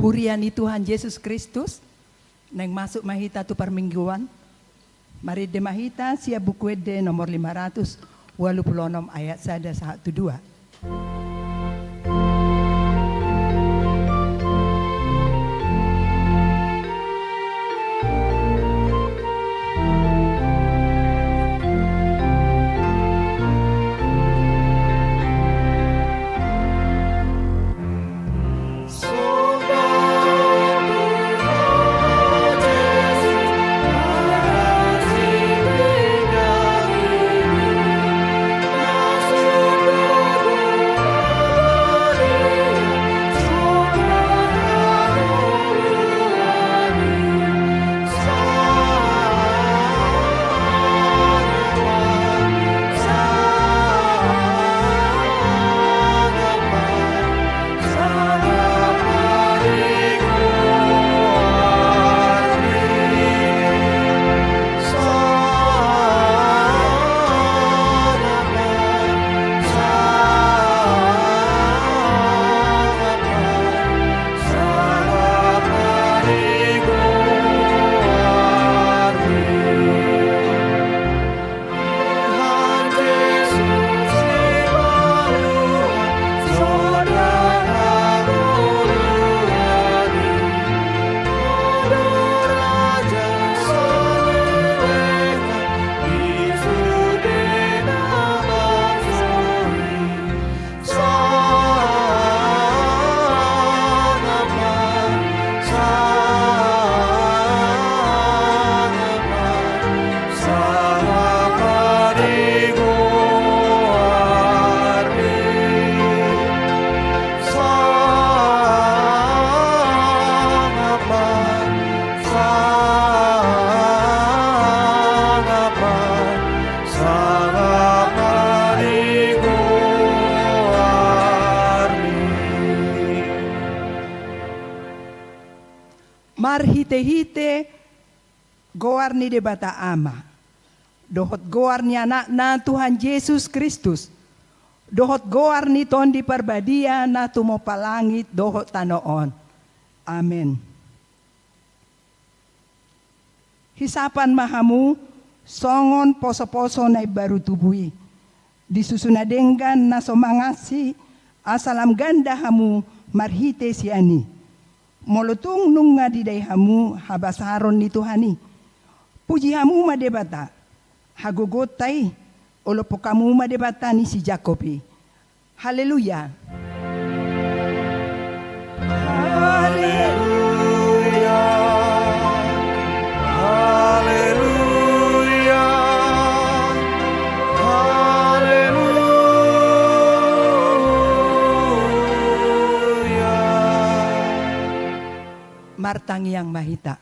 Puriani Tuhan Yesus Kristus neng masuk mahita tu permingguan. Mari de mahita sia buku de nomor 586 ayat 1-2. Marhite-hite goar ni debata ama. Dohot goar ni anak na Tuhan Yesus Kristus. Dohot goar ni ton di perbadia na tumo palangit dohot tanoon. Amen. Hisapan mahamu songon poso-poso na baru tubui. Disusunadenggan na somangasi asalam ganda hamu marhite siani. Molotung nung nga diday hamu habasaron ni Tuhani. Puji hamu madebata. Hagugotay. Olopo kamu madebata ni si Jacobi. Haleluya. Haleluya. Haleluya. Martang yang mahita.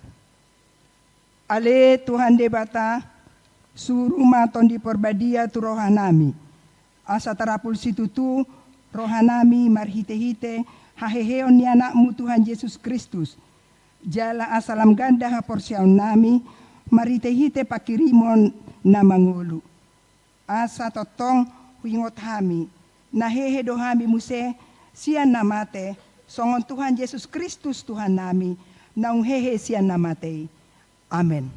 Ale Tuhan debata suruh maton di perbadia tu rohanami. Asa tarapul situtu rohanami marhite-hite haheheon ni anakmu Tuhan Yesus Kristus. Jala asalam ganda haporsiaun nami marhite-hite pakirimon na mangulu. Asa totong huingot hami nahehe dohami muse sian namate songon Tuhan Yesus Kristus Tuhan nami naung hehe sian namatei. Amen.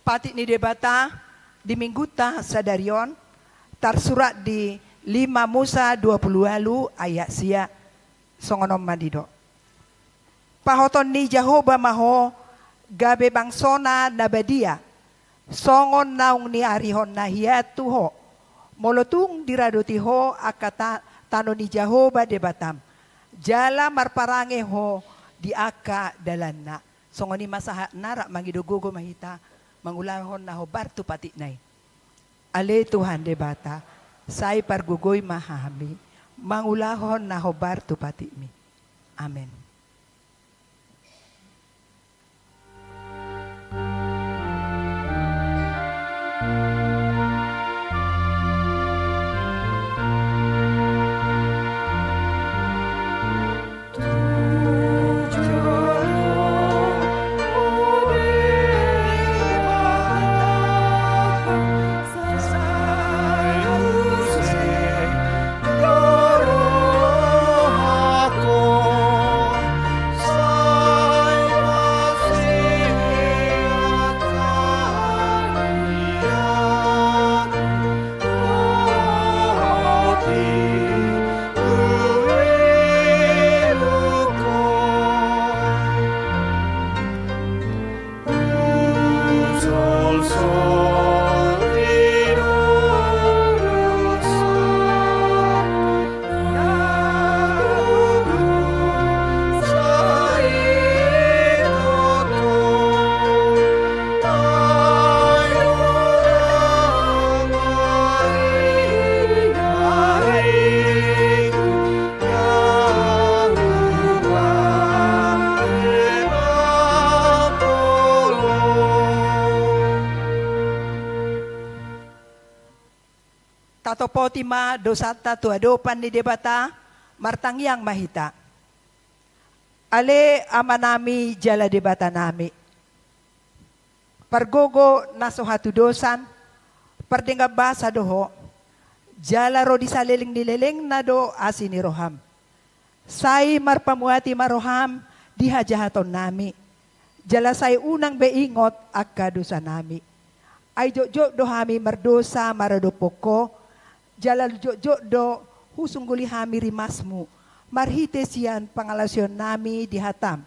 Pati ni debata di mingguta sadarion tersurat di 5 Musa 20 ayat sia songonom madido. pahoton ni Jehovah maho gabe bangsona na badia. Songon naung ni arihon na hiat tuho. Molotung diraduti ho akata tano ni Jehovah de batam. Jala marparange ho di aka dalanna. Songon ni masaha nara mangidugugo mahita mangulahon na ho bartu pati nay. Ale Tuhan de bata, say pargugoy mahami, mangulahon na ho bartu pati mi. Amen. Potima dosata tuadopan ni debata martangyang mahita. Ale amanami jala debata nami. Pargogo naso hatudosan pardengaba sa doho. Jala ro di saliling nileleng na do asini roham. Say marpamuati maroham di hajahaton nami. Jala say unang beingot akadosa nami. Ay jojo dohami mardosa maradopoko. Jalal jojo do husungguli hami rimasmu. Marhite siyan pangalasyon nami di hatam.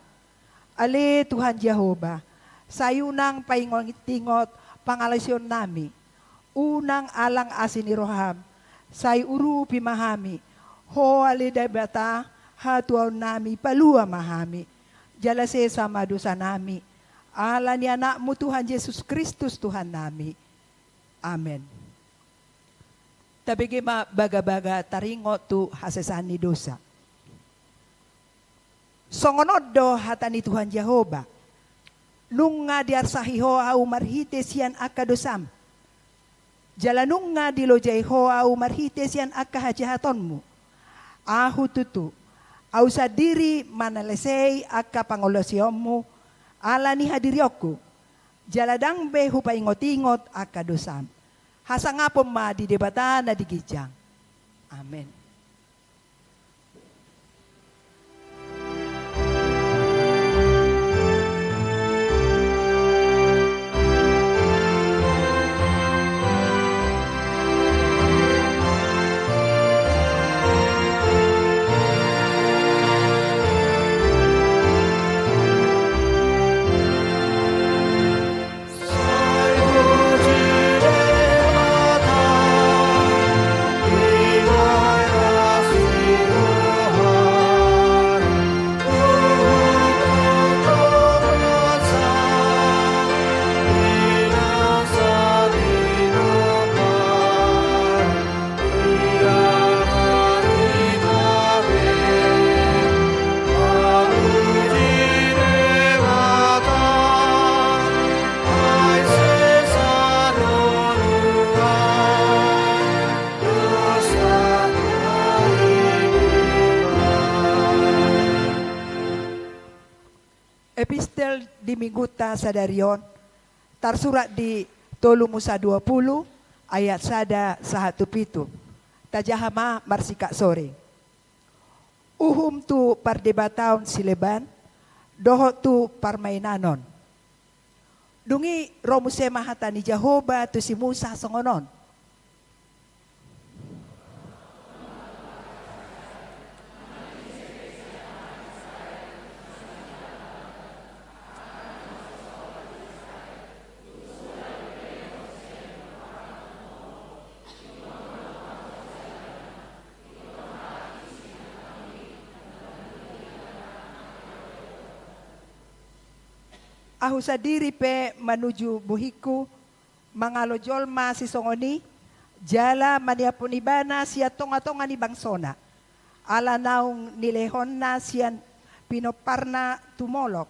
Ale Tuhan Jehovah, sayunang paingot-tingot pangalasyon nami. Unang alang asini roham, say uru pimahami. Ho ale debata hatuaw nami palua mahami. Jalase sama dosa nami. Ala ni anakmu Tuhan Yesus Kristus Tuhan nami. Amen. Tabigi baga-baga taringot tu hasesan ni dosa. Songonod do hata ni Tuhan Jehovah. Nung nga diarsahiho au marhite siyan akadosam. Jalanung nga dilojayho au marhite siyan akahajahatonmu. Ahu tutu. Au sa diri manalesay akapangolosyomu. Ala ni hadiryoku. Jaladang behu paingot-ingot akadosam. Hasa nga po di debata na digijang. Amen. Epistel di Mingguta Sadarion, tersurat di Tolu Musa 20 ayat sada 1-7. Tajahama marsika sore. Uhum tu pardebataon sileban, doho tu parmainanon. Dungi romuse mahata ni Jehovah tu si Musa songonon. Ahu sadiri pe menuju buhiku, mangalojol si songoni, jala maniapun ibana siya tonga-tonga ni bangsona. Ala naung nilehon na siyan pinoparna tumolok.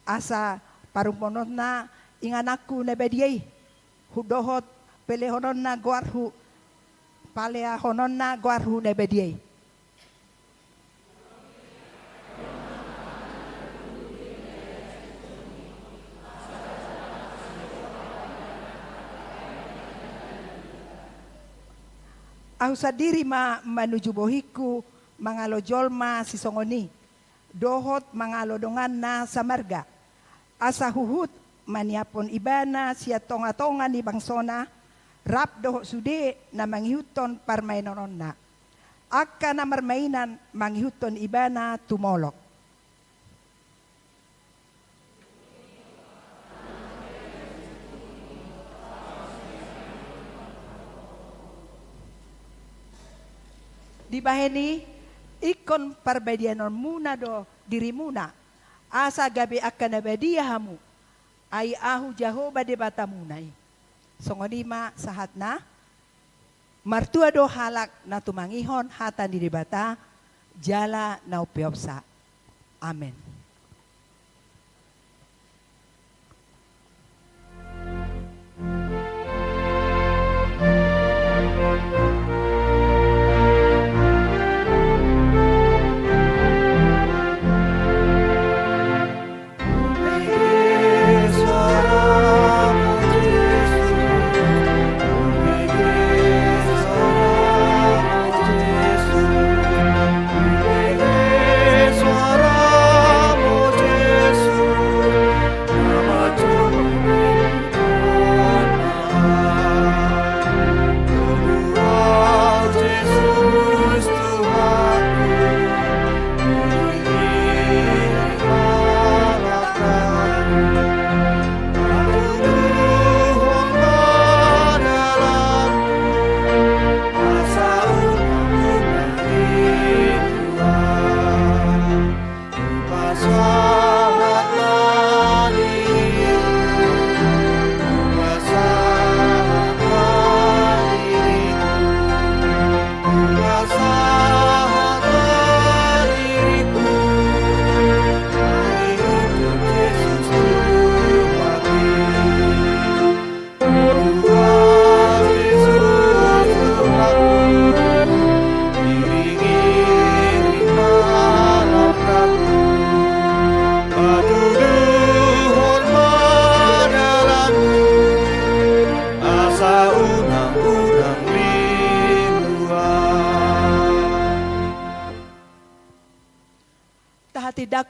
Asa parumponon na inganakku na bediyay. Hudohot pelehonon na guarhu, paleahonon na guarhu na bediyay. Ahu sadiri menuju bohiku mangalojol si songoni. Dohot mangalodongan na sa marga. Asa huhut maniapon ibana siya tonga-tonga ni bangsona. Rap dohot sude na manghihuton parmainonon na. Akka na marmainan manghihuton ibana tumolok. Di baheni ikon parbadianon muna do diri muna. Asa gabi akan nabadiahamu. Ay ahu Jehovah de bata munay. Songonima sahat na. Martua do halak na tumangihon hatan di bata. Jala na upiopsa. Amen.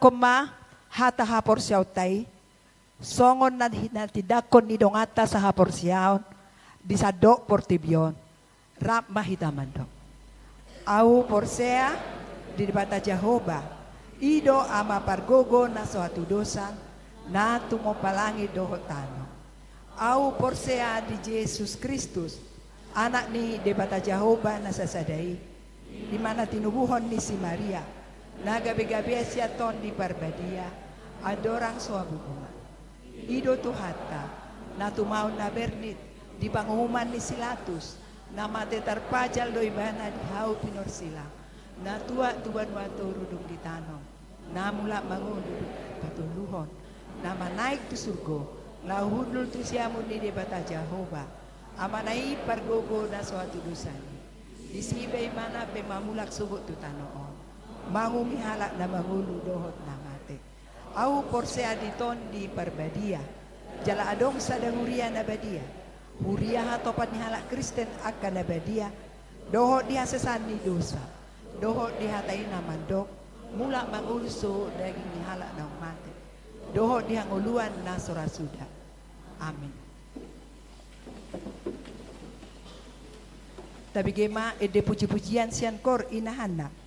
Koma hata hapor siyaw tay, songon na tinatidakon ni dongata sa hapor siyaw, di sa do portibyon, rap mahitaman do. Au porsea, di bata Jehovah, ido ama pargogo na so hatudosan, na tumopalangi dohotano. Au porsea di Jesus Kristus, anak ni di bata Jehovah na sasadai, di mana tinubuhon ni si Maria, na gabi-gabi siya ton di parbadia, adorang suabubungan. Ido tuhata, na tumaw na bernit, di panguhuman ni Silatus, na matetarpajal do ibana di hau pinorsila, na tuwa-tuwan wato rudong di tanong, na mula mangudud patuluhon, na manaik tu surgo, na hudul tu siyamun ni di bata Jehovah, amanai pargogo na suatu dosani. Di sibay mana pemamulak subot tu tanoon. Mangumihalak na mangulu dohot na mate. Au porsea diton di parbadia. Jala adong sa dahuria na badia. Huria hatopat ni halak Kristen akan na badia. Dohot di hasesan ni dosa. Dohot di hatain na mandok. Mula mangulso daging ni halak na mate. Dohot di hanguluan na sorasuda. Amin. Tapi gema ede puji-pujian sian kor inahana.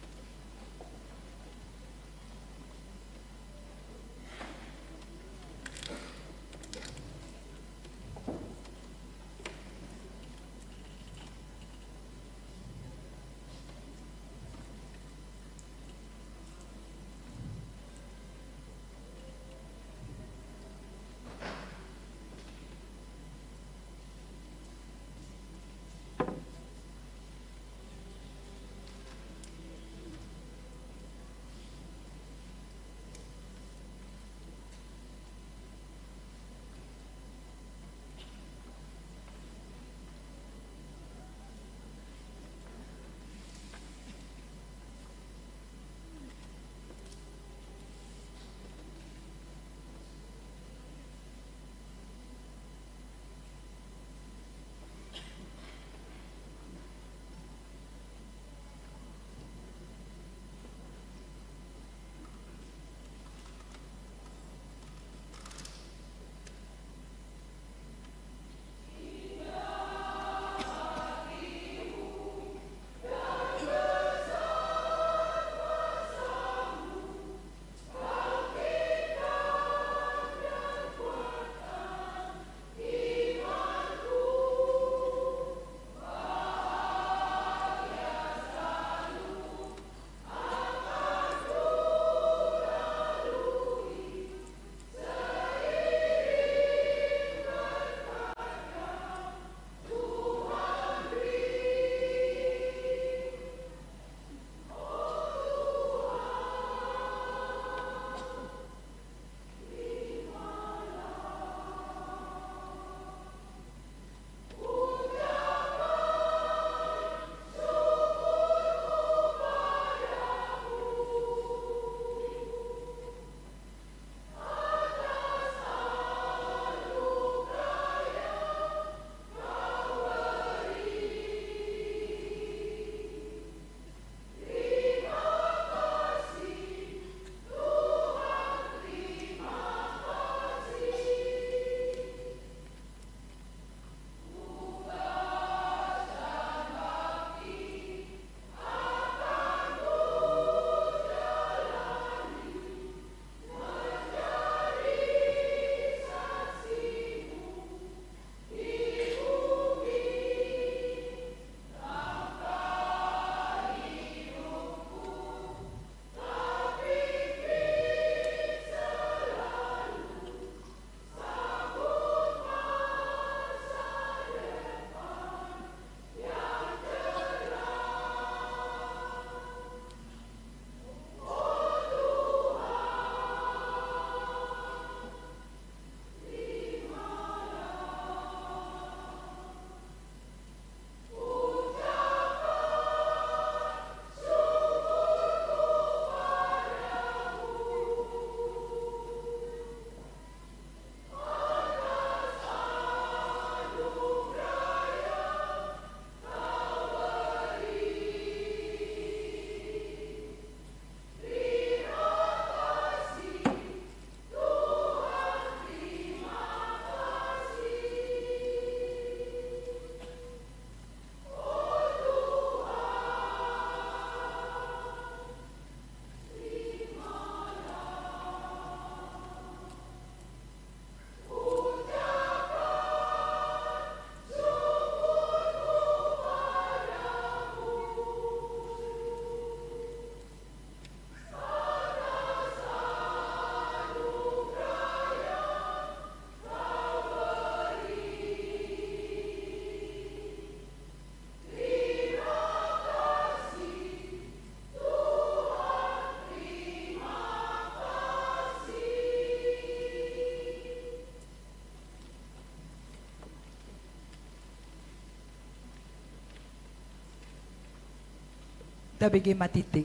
tabege matiting.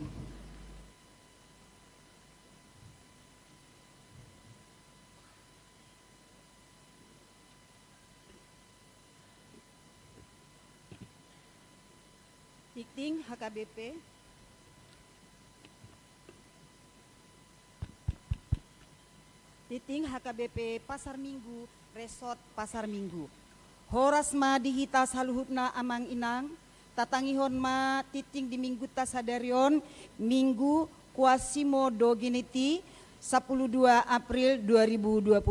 Titing HKBP. Titing HKBP Pasar Minggu, Resort Pasar Minggu. Horas ma dihita saluhutna amang inang, tatangihon ma titing di minggu tasadarion, minggu kuasimo do geneti 12 April 2026.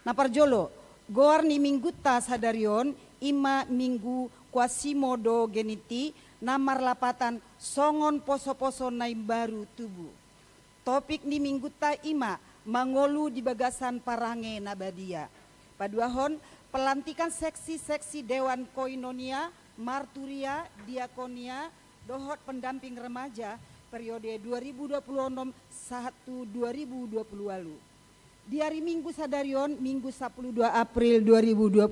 Naparjolo, goar ni minggu tasadarion, ima minggu kuasimo do geneti, namar lapatan songon poso-poso naim baru tubuh. Topik ni minggu ta ima, mangolu di bagasan parange nabadia. Paduahon, pelantikan seksi-seksi Dewan Koinonia, Marturia, Diakonia, Dohot Pendamping Remaja, periode 2026-1 2020 lalu. Di hari Minggu sadarion, Minggu 12 April 2026,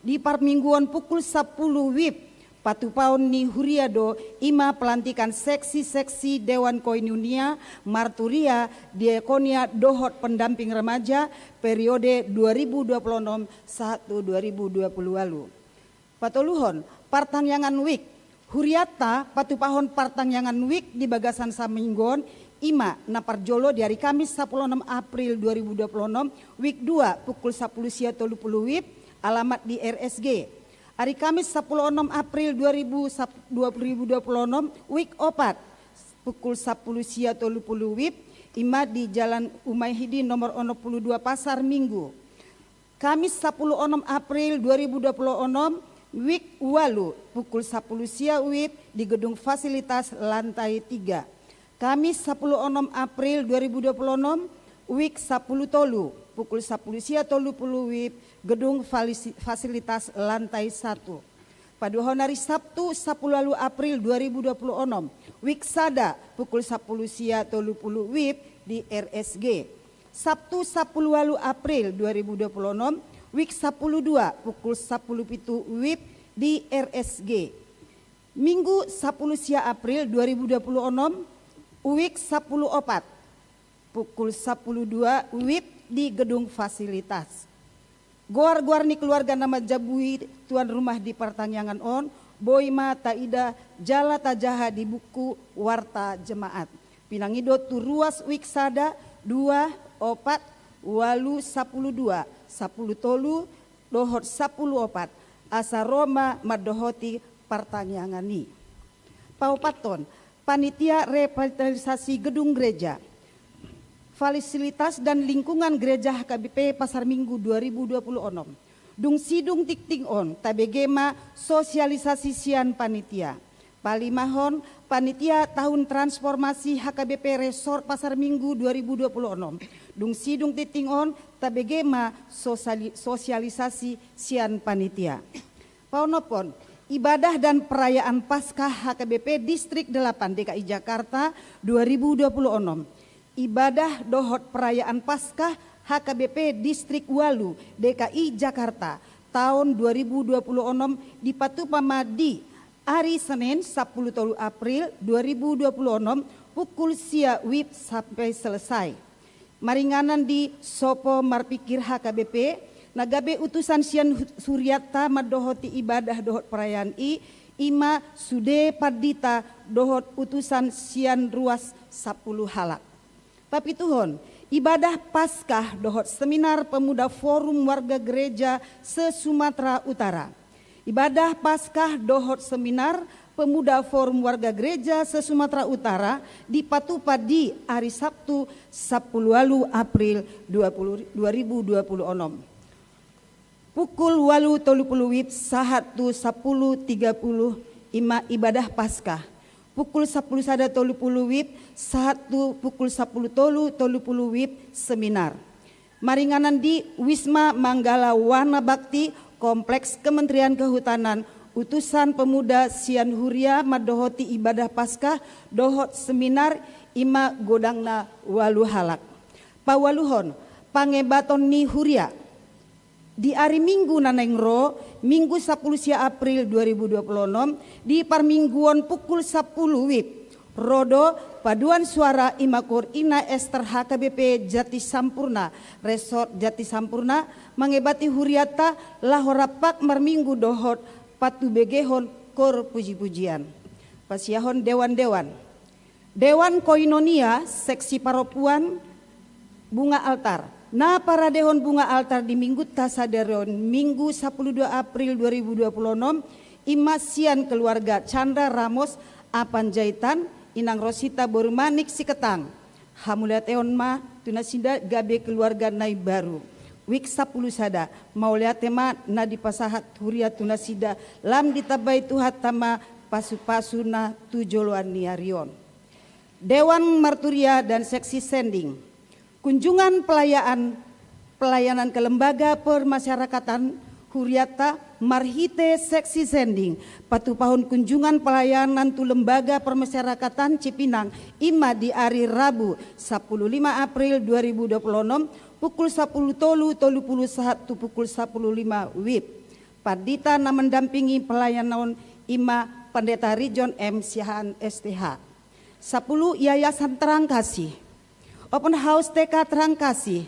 di Parmingguan pukul 10 WIB, patupaun ni Huriado, ima pelantikan seksi-seksi Dewan Koinonia, Marturia, Diakonia, Dohot Pendamping Remaja, periode 2026-1 2020 lalu. Patoluhon, partangyangan WIK, Huriata, patupahon partangyangan WIK di Bagasan Saminggon, ima naparjolo di hari Kamis 16 April 2026, WIK 2 pukul 10 WIB, alamat di RSG. Hari Kamis 16 April 2026, WIK 4 pukul 10 WIB, ima di Jalan Umayyidi nomor 62 Pasar Minggu. Kamis 16 April 2026, WIK walu pukul 10 WIB di Gedung Fasilitas lantai 3. Kamis 16 April 2026, WIK 10 tolu pukul 10 WIB Gedung Fasilitas lantai 1. Pada hari Sabtu 10 April 2026, WIK Sada pukul 10 WIB di RSG. Sabtu 10 April 2026, WIK 12 pukul 10 WIB di RSG. Minggu 10 April 2026, WIK 14 pukul 12 WIB di Gedung Fasilitas. Goar-goar ni keluarga nama Jabui tuan rumah di Partangyangan on, Boima Taida Jala Tajaha di buku Warta Jemaat. Pinangido tu ruas WIK Sada 2 opat walu 12 10 tolu dohot 10 opat asa Roma madohoti Partanyangani. Paupaton panitia revitalisasi gedung gereja, fasilitas dan lingkungan gereja HKBP Pasar Minggu 2026. Dung sidung tikting on tabegema sosialisasi sian panitia. Palimahon panitia tahun transformasi HKBP Resort Pasar Minggu 2026. Dung sidung tikting on tabegema sosialisasi sian panitia. Paunopon ibadah dan perayaan Paskah HKBP Distrik 8 DKI Jakarta 2026. Ibadah dohot perayaan Paskah HKBP Distrik Walu DKI Jakarta tahun 2026 di Patupamadi hari Senin 10 April 2026 pukul sia WIB sampai selesai. Maringanan di Sopo Marpikir HKBP nagabe utusan sian Suryata madohoti ibadah dohot perayaan ima sude padita dohot utusan sian ruas 10 halak. Tapi Tuhon, ibadah Paskah dohot seminar pemuda forum warga gereja se-Sumatera Utara. Ibadah Paskah dohot seminar pemuda forum warga gereja se-Sumatera Utara di Patupadi hari Sabtu 10 April 2026. Pukul 8.30 WIB sahatu 10.30 ima ibadah Paskah. Pukul 10.30 WIB sahatu pukul 10.30 WIB seminar. Maringanan di Wisma Manggala Wana Bakti Kompleks Kementerian Kehutanan utusan pemuda Sian Huria madohoti ibadah Paskah dohot seminar ima godangna walu halak. Pawaluhon pangebaton ni Huria Di hari Minggu nanengro, Minggu 10 April 2026, di parmingguan pukul 10 WIB. Rodo paduan suara Imakur Ina Ester HKBP Jati Sampurna, Resort Jati Sampurna, mengebati huriata lahorapak marminggu dohot patu begehon kor puji-pujian. Pasiahon dewan-dewan. Dewan Koinonia, seksi paropuan, bunga altar. Na para dehon bunga altar di minggu tasaderon Minggu 12 April 2026 Imasian keluarga Chandra Ramos Apanjaitan Inang Rosita Borumanik Siketang Hamuliateon ma tunasinda gabe keluarga nai baru Wik 10 sada mauliatema na dipasahat huria tunasida lam ditabai tuhat tama pasu-pasuna tujoloan niarion. Dewan Marturia dan seksi sending. Kunjungan pelayanan ke lembaga permasyarakatan Huriata Marhite seksi sending patu pahun kunjungan pelayanan tu lembaga permasyarakatan Cipinang ima di hari Rabu 15 April 2026 pukul 10 tolu puluh satu pukul 15 WIB. Padita na mendampingi pelayanan ima Pendeta Rijon M. Siahaan STH. 10 Yayasan Terang Kasih. Open House TK Terang Kasih.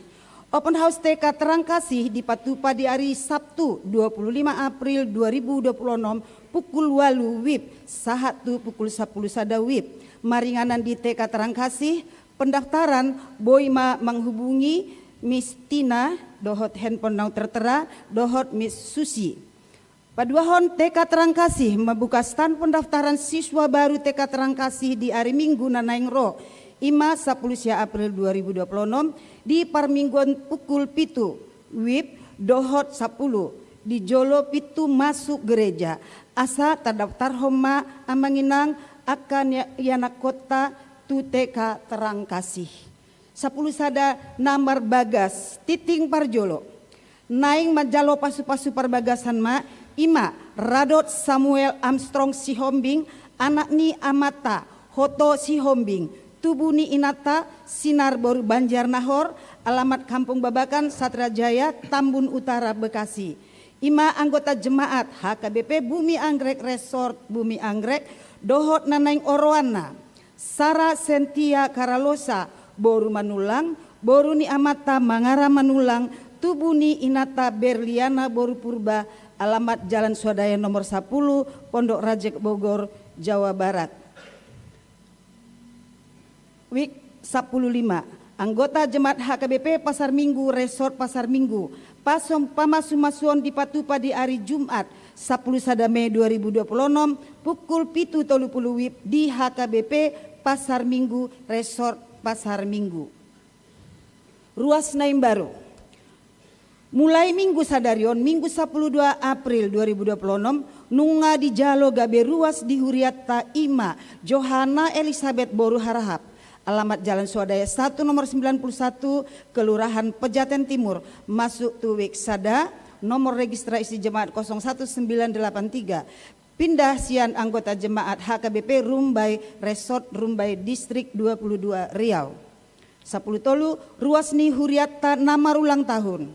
Open House TK Terang Kasih di Patupa di hari Sabtu 25 April 2026 pukul 8 WIB sahatu pukul 10 sada WIB. Maringanan di TK Terang Kasih pendaftaran boima menghubungi Miss Tina dohot handphone nau tertera dohot Miss Susi. Paduahon TK Terang Kasih membuka stand pendaftaran siswa baru TK Terang Kasih di hari Minggu nanaingro Ima 10 April 2026 di parmingguan pukul pitu WIB dohot 10 di Jolo pitu masuk gereja asa terdaftar homa amanginang akan yana kota tu TK Terang Kasih 10 sada namar bagas titing parjolo naing majalo pasu-pasu perbagasan ma ima Radot Samuel Armstrong Sihombing anak ni Amata Hoto Sihombing Tubuni Inata, Sinar Baru Banjar Nahor, alamat Kampung Babakan, Satrajaya, Tambun Utara, Bekasi. 5 anggota jemaat HKBP Bumi Anggrek Resort Bumi Anggrek, Dohot Nanaing Oroana, Sara Sentia Karalosa, Boru Manulang, Boru Ni Amata Mangara Manulang, Tubuni Inata Berliana Boru Purba, alamat Jalan Swadaya nomor 10, Pondok Rajek Bogor, Jawa Barat. Wik 15 anggota jemaat HKBP Pasar Minggu Resort Pasar Minggu pasom pamasumasuan di Patupa di hari Jumat 10 Mei 2026 pukul 7.30 WIB di HKBP Pasar Minggu Resort Pasar Minggu. Ruas Naim Baru. Mulai Minggu sadarion Minggu 12 April 2026 nunga di Jalo gabe ruas di Huriata Ima Johana Elizabeth Boru Harahap. Alamat Jalan Swadaya 1 nomor 91 Kelurahan Pejaten Timur masuk Tuwik Sada nomor registrasi jemaat 01983 pindah sian anggota jemaat HKBP Rumbai Resort Rumbai Distrik 22 Riau 10 tolu ruas ni Huriata namar ulang tahun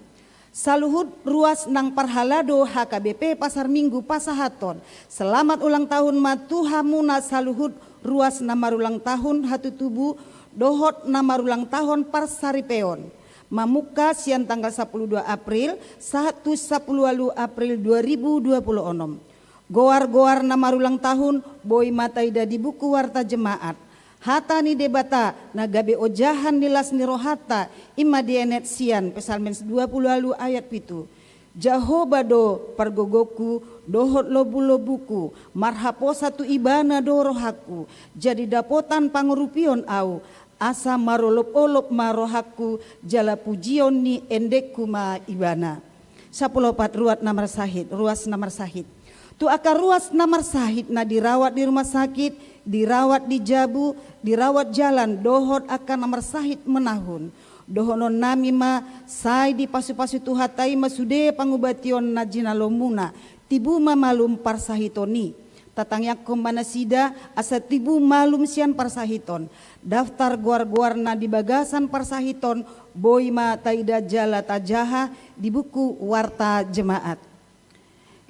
Saluhut ruas nang Parhalado HKBP Pasar Minggu Pasahaton selamat ulang tahun matuhamuna saluhut ruas namar ulang tahun hatu tubuh dohot namar ulang tahun Parsaripeon mamuka siang tanggal 12 April 10 April 2026 goar-goar namar ulang tahun boy mataida di buku warta jemaat hata ni debata nagabe ojahan nilas nirohata ima dienet sian pesalmens 20 ayat pitu Jahobado pargogoku dohot lobu-lobuku marhapo satu ibana dorohaku jadi dapotan pangurupion au asa marolop-olop marohaku jala pujion ni endekku ma ibana 14 ruas namar sahid tu akar ruas namar sahid na dirawat di rumah sakit dirawat di Jabu dirawat jalan dohot akan namar sahid menahun dohonon nami ma sai di pasu-pasu tuhatai masude pangubation najina lomuna tibu ma malum parsahitoni tatangyak kombana sida asa tibu malum sian parsahiton daftar guar-guarna di bagasan parsahiton boima taida jala tajaha di buku warta jemaat.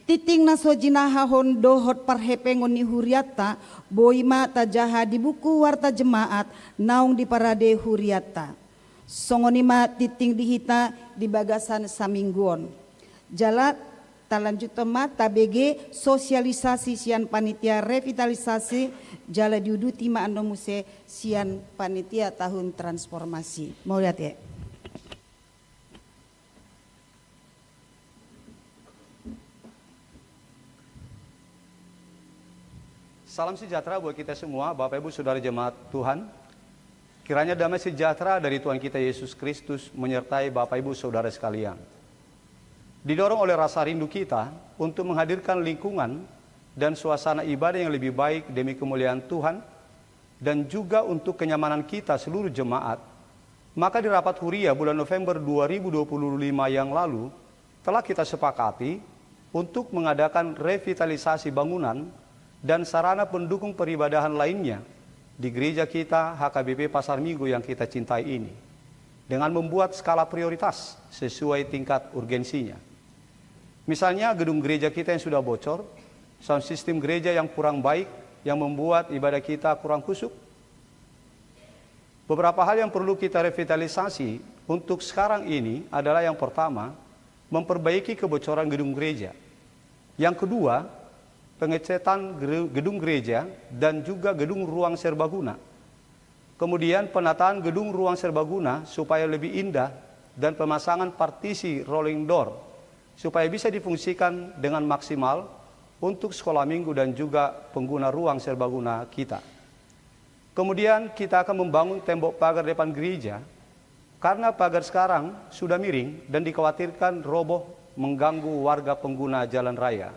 Titing na sojinahahon dohot parhepengon ni huriata boima tajaha di buku warta jemaat naung di parade huriata. Songonima titing dihita di bagasan samingguon. Jala talanjut temat tabege sosialisasi sian panitia revitalisasi jala diuduti ma andomuse sian panitia tahun transformasi. Mau lihat ya? Salam sejahtera buat kita semua, Bapak Ibu Saudara Jemaat Tuhan. Kiranya damai sejahtera dari Tuhan kita Yesus Kristus menyertai Bapak Ibu Saudara sekalian. Didorong oleh rasa rindu kita untuk menghadirkan lingkungan dan suasana ibadah yang lebih baik demi kemuliaan Tuhan dan juga untuk kenyamanan kita seluruh jemaat, maka di rapat Huria bulan November 2025 yang lalu telah kita sepakati untuk mengadakan revitalisasi bangunan dan sarana pendukung peribadahan lainnya di gereja kita HKBP Pasar Minggu yang kita cintai ini, dengan membuat skala prioritas sesuai tingkat urgensinya. Misalnya gedung gereja kita yang sudah bocor, sound system gereja yang kurang baik yang membuat ibadah kita kurang khusyuk. Beberapa hal yang perlu kita revitalisasi untuk sekarang ini adalah yang pertama, memperbaiki kebocoran gedung gereja. Yang kedua, pengecetan gedung gereja dan juga gedung ruang serbaguna. Kemudian penataan gedung ruang serbaguna supaya lebih indah dan pemasangan partisi rolling door supaya bisa difungsikan dengan maksimal untuk sekolah minggu dan juga pengguna ruang serbaguna kita. Kemudian kita akan membangun tembok pagar depan gereja karena pagar sekarang sudah miring dan dikhawatirkan roboh mengganggu warga pengguna jalan raya.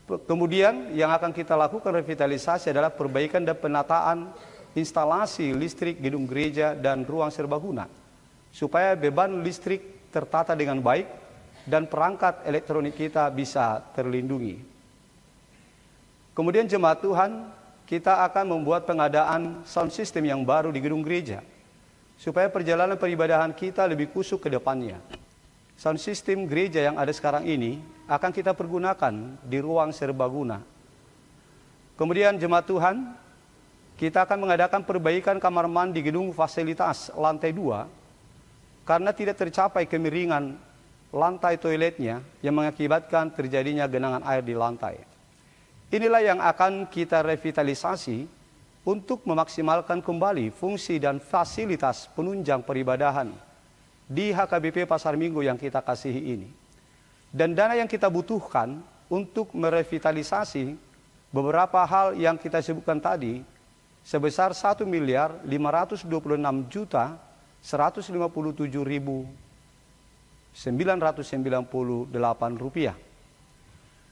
Kemudian yang akan kita lakukan revitalisasi adalah perbaikan dan penataan instalasi listrik gedung gereja dan ruang serbaguna supaya beban listrik tertata dengan baik dan perangkat elektronik kita bisa terlindungi. Kemudian jemaat Tuhan, kita akan membuat pengadaan sound system yang baru di gedung gereja supaya perjalanan peribadahan kita lebih khusyuk ke depannya. Sound system gereja yang ada sekarang ini akan kita pergunakan di ruang serbaguna. Kemudian jemaat Tuhan, kita akan mengadakan perbaikan kamar mandi gedung fasilitas lantai 2 karena tidak tercapai kemiringan lantai toiletnya yang mengakibatkan terjadinya genangan air di lantai. Inilah yang akan kita revitalisasi untuk memaksimalkan kembali fungsi dan fasilitas penunjang peribadahan di HKBP Pasar Minggu yang kita kasihi ini. Dan dana yang kita butuhkan untuk merevitalisasi beberapa hal yang kita sebutkan tadi sebesar 1.556.997.998 rupiah.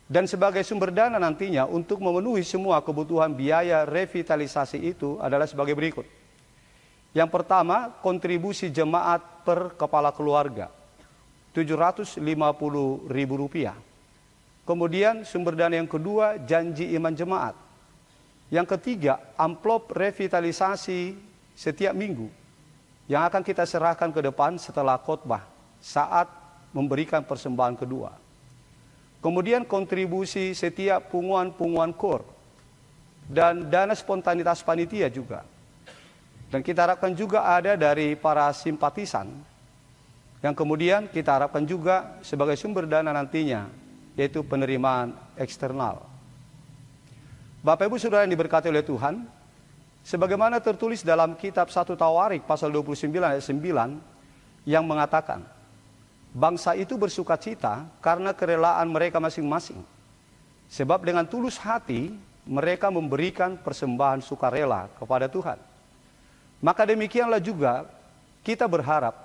Dan sebagai sumber dana nantinya untuk memenuhi semua kebutuhan biaya revitalisasi itu adalah sebagai berikut. Yang pertama, kontribusi jemaat per kepala keluarga, Rp750.000. Kemudian sumber dana yang kedua, janji iman jemaat. Yang ketiga, amplop revitalisasi setiap minggu yang akan kita serahkan ke depan setelah khotbah saat memberikan persembahan kedua. Kemudian kontribusi setiap punguan-punguan KOR dan dana spontanitas panitia juga. Dan kita harapkan juga ada dari para simpatisan yang kemudian kita harapkan juga sebagai sumber dana nantinya, yaitu penerimaan eksternal. Bapak Ibu Saudara yang diberkati oleh Tuhan, sebagaimana tertulis dalam kitab 1 Tawarik pasal 29 ayat 9 yang mengatakan, bangsa itu bersukacita karena kerelaan mereka masing-masing. Sebab dengan tulus hati mereka memberikan persembahan sukarela kepada Tuhan. Maka demikianlah juga kita berharap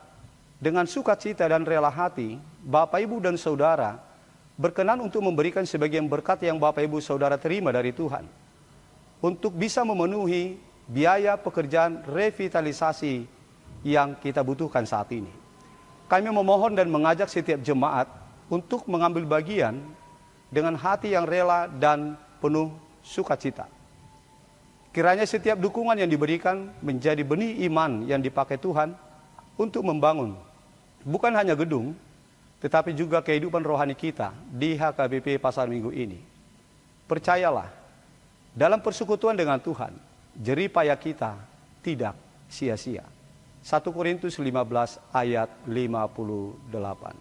dengan sukacita dan rela hati, Bapak Ibu dan Saudara berkenan untuk memberikan sebagian berkat yang Bapak Ibu Saudara terima dari Tuhan, untuk bisa memenuhi biaya pekerjaan revitalisasi yang kita butuhkan saat ini. Kami memohon dan mengajak setiap jemaat untuk mengambil bagian dengan hati yang rela dan penuh sukacita. Kiranya setiap dukungan yang diberikan menjadi benih iman yang dipakai Tuhan untuk membangun bukan hanya gedung, tetapi juga kehidupan rohani kita di HKBP Pasar Minggu ini. Percayalah, dalam persekutuan dengan Tuhan, jerih payah kita tidak sia-sia. 1 Korintus 15 ayat 58.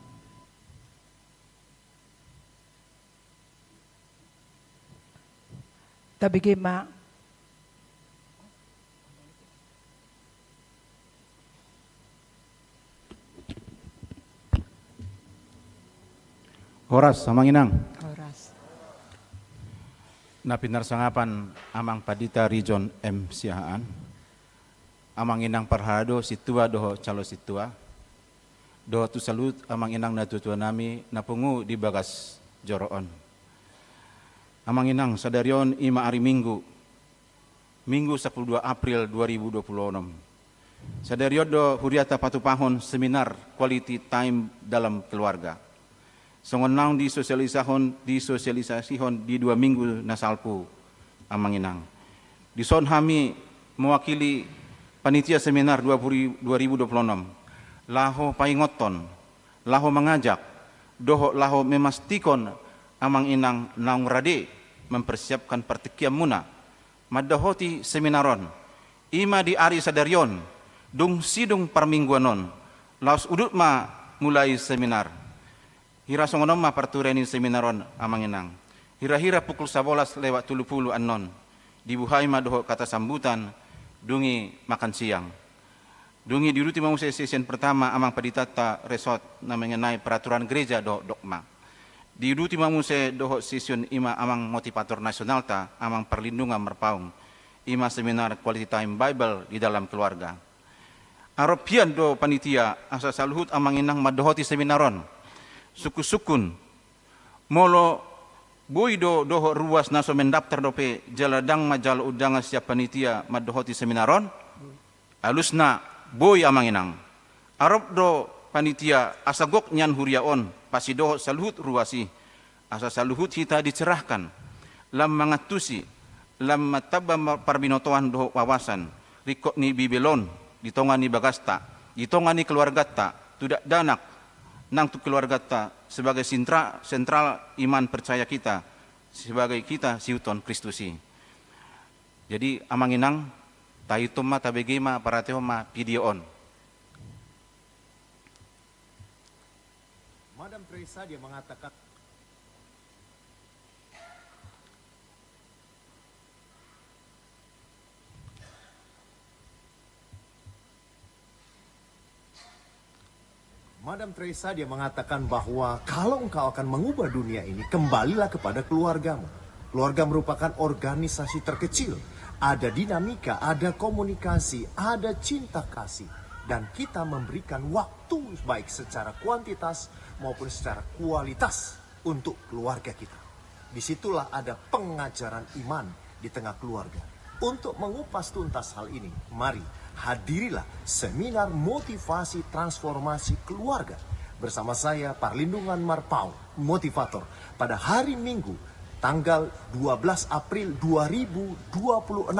Tabigima. Horas Samanginang. Horas. Na pinarsangapan amang Padita Region M Siahaan. Amang inang parhado situa doho calo situa. Doho tu salut amang inang natutua nami napungu di bagas joroon. Amang inang sadarion ima hari Minggu. Minggu 12 April 2026. Sadarion do huriata patupahon seminar quality time dalam keluarga. Songonang disosialisasihon di 2 minggu nasalpu amang inang. Di son hami mewakili panitia seminar 2026. Laho paingoton, laho mengajak, doho laho memastikon amang inang naung rade mempersiapkan pertikian muna. Madahoti seminaron, ima di ari sadarion, dung sidung parmingguanon, laos udut ma mulai seminar. Hira songonom ma partureni seminaron amang inang. Hira-hira pukul 11 lewat 30 anon. Dibuhay ma doho kata sambutan, dungi makan siang. Dungi diruti mau session pertama amang paditata resort na mengenai peraturan gereja doho dogma. Diruti mau doho session ima amang motivator nasional ta amang perlindungan merpaung. Ima seminar quality time Bible di dalam keluarga. Aropian do panitia asa saluhut amang inang madohoti seminaron. Suku-sukun molo boy doho ruas naso mendaftar dope jaladang majal udang siap panitia madohoti seminaron alusna boy amang inang arop do panitia asagok nyan huriaon pasi doho saluhut ruasi asa saluhut hita dicerahkan lam mangatusi lam mataba parbinotoan doho wawasan rikok ni bibelon ditongan ni bagasta ditongan ni keluarga ta tidak danak nang tu keluarga ta sebagai sentral iman percaya kita sebagai kita siuton Kristusi. Jadi amang inang tayutoma tabegema paratehoma videoon. Madam Teresa dia mengatakan Madam Teresa dia mengatakan bahwa kalau engkau akan mengubah dunia ini, kembalilah kepada keluargamu. Keluarga merupakan organisasi terkecil. Ada dinamika, ada komunikasi, ada cinta kasih. Dan kita memberikan waktu baik secara kuantitas maupun secara kualitas untuk keluarga kita. Disitulah ada pengajaran iman di tengah keluarga. Untuk mengupas tuntas hal ini, mari hadirilah seminar motivasi transformasi keluarga bersama saya Parlindungan Marpau, motivator, pada hari Minggu tanggal 12 April 2026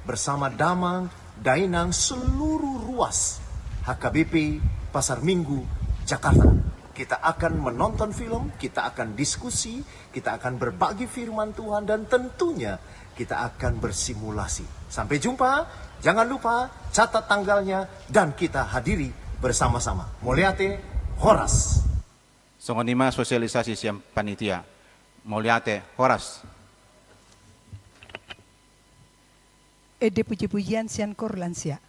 bersama Damang, Dainang, seluruh ruas HKBP Pasar Minggu, Jakarta. Kita akan menonton film, kita akan diskusi, kita akan berbagi firman Tuhan, dan tentunya kita akan bersimulasi. Sampai jumpa, jangan lupa catat tanggalnya dan kita hadiri bersama-sama. Moliate, Horas. Songonima sosialisasi siam panitia. Moliate, Horas. Ede puji-pujian sian korlansia.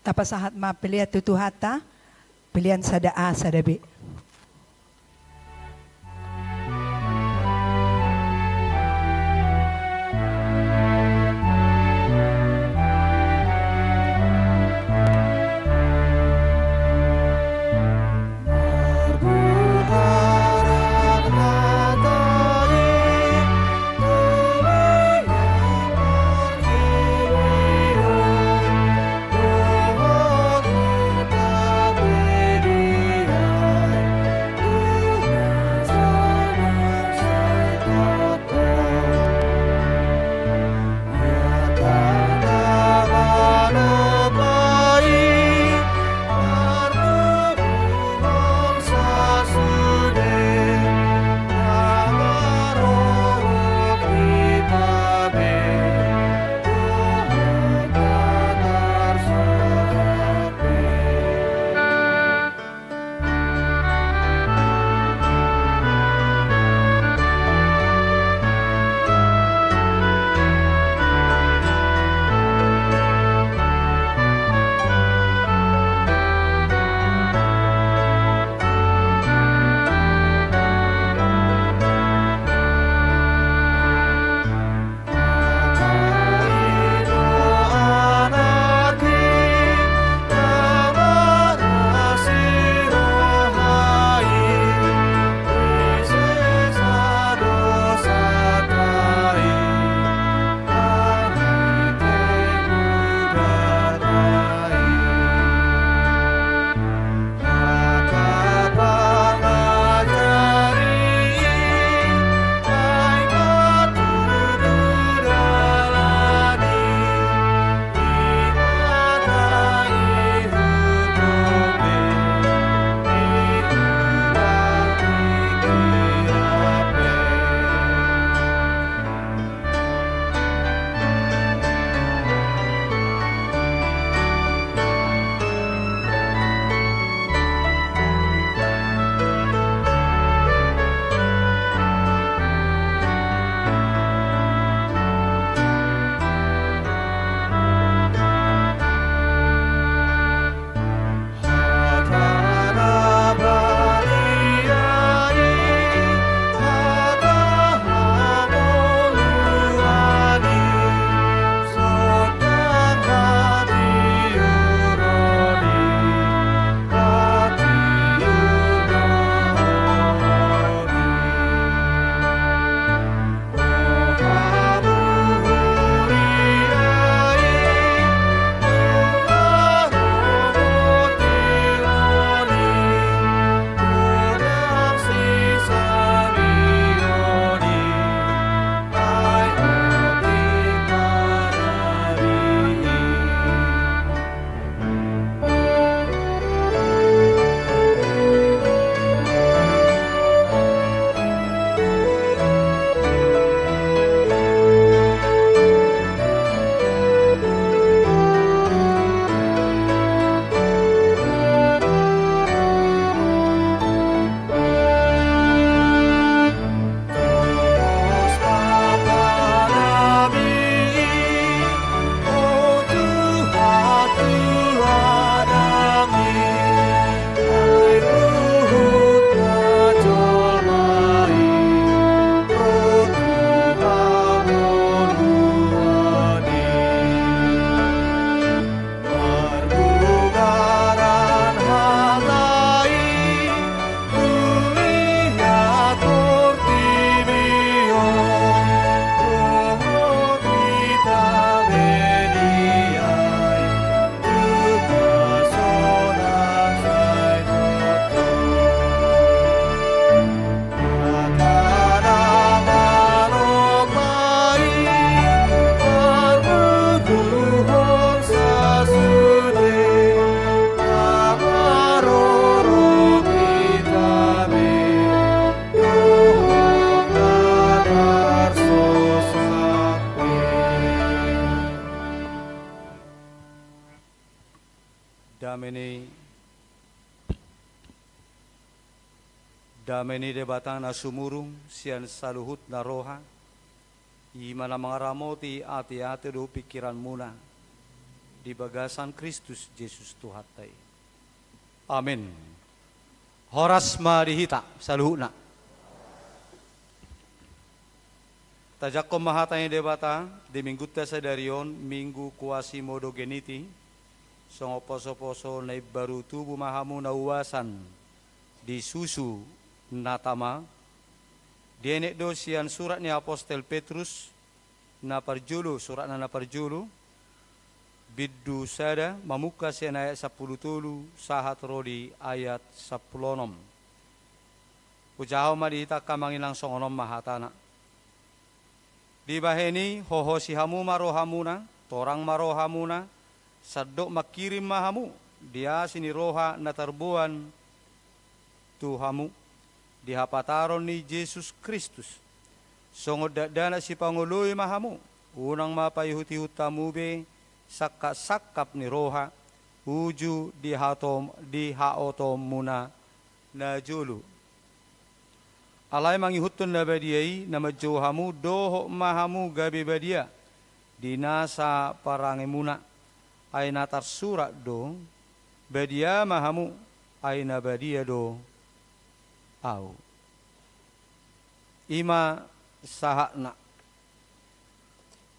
Tapasahat mapiliat tutuhata, pilihan sada A, sada B. Dameni debatang na sumurung sian saluhut na roha. Imana mga ramoti ati-ati do pikiran muna. di bagasan Kristus Yesus Tuhan tai. Amin. Horas marihita saluhuna. Tajakom mahatanya debata di minggu tasadarion minggu kuasi modo geniti songo poso-poso na baru tubuh mahamu na uwasan di susu natama dienek dosian surat ni Apostel Petrus na parjulu surat na parjulu biddu sada mamuka sian ayat 10 tulu sahat rodi ayat 10 ujahaw madita kamanginang songonom mahatana di baheni hoho si hamu marohamuna torang marohamuna sadok makirim mahamu dia sini roha natarbuan tuhamu dihapataron ni Yesus Kristus songod dana si panguluy mahamu unang mapayuti hutamu be sakap ni roha uju dihaotom muna na julu alay mangihutun na badiyai na majohamu doho mahamu gabi badia dinasa parangimuna ay natar surat do badia mahamu ay na badia do au ima sahakna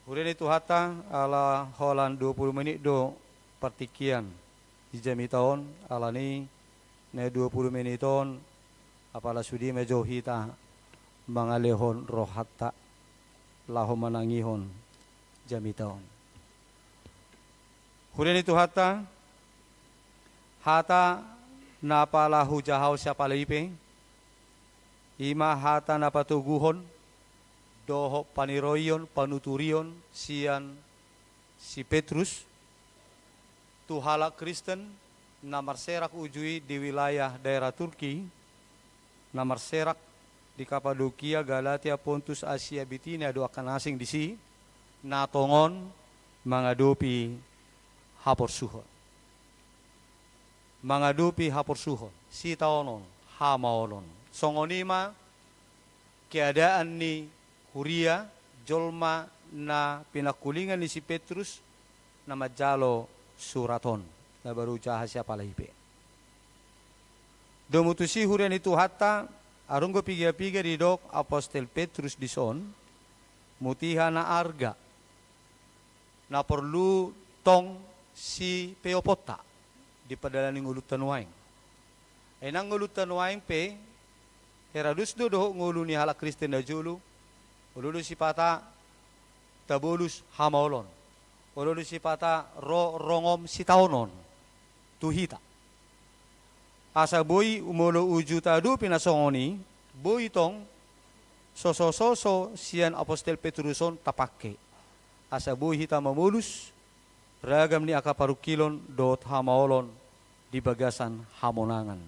Hurin itu hata ala holan 20 menit do partikian di jami tahun ala ni ne 20 menit tahun apala sudi mejo hita mangalehon roh hatta laho manangihon jami tahun. Hurin itu hata napa lahu jahau siapa leipe ima hata napa tuguhon doho paniroyon panuturion sian si Petrus tuhala Kristen namar serak ujui di wilayah daerah Turki namar serak di Kapadokia Galatia Pontus Asia Bitinia do akan asing di si natongon mengadupi hapor suhon si taonon hamaonon songonima keadaan ni Huria jolma na pinakulingan ni si Petrus na majalo suraton na baru jahasya palaipe. Domutusi hurian itu hatta arunggo piga-piga di dok Apostel Petrus di son mutiha na arga na perlu tong si peopota di padalaning ulutan waing. Enang ulutan waing pe Herodus do ngulu ni hala Kristen da julu ululu sipata tabulus hamaolon ululu sipata rongom sitaonon tuhita asa boy umolo uju tadu pinasongoni boy tong soso sian Apostel Petruson tapake asa boy hita mamulus ragam ni akaparukilon dot hamaolon di bagasan hamonangan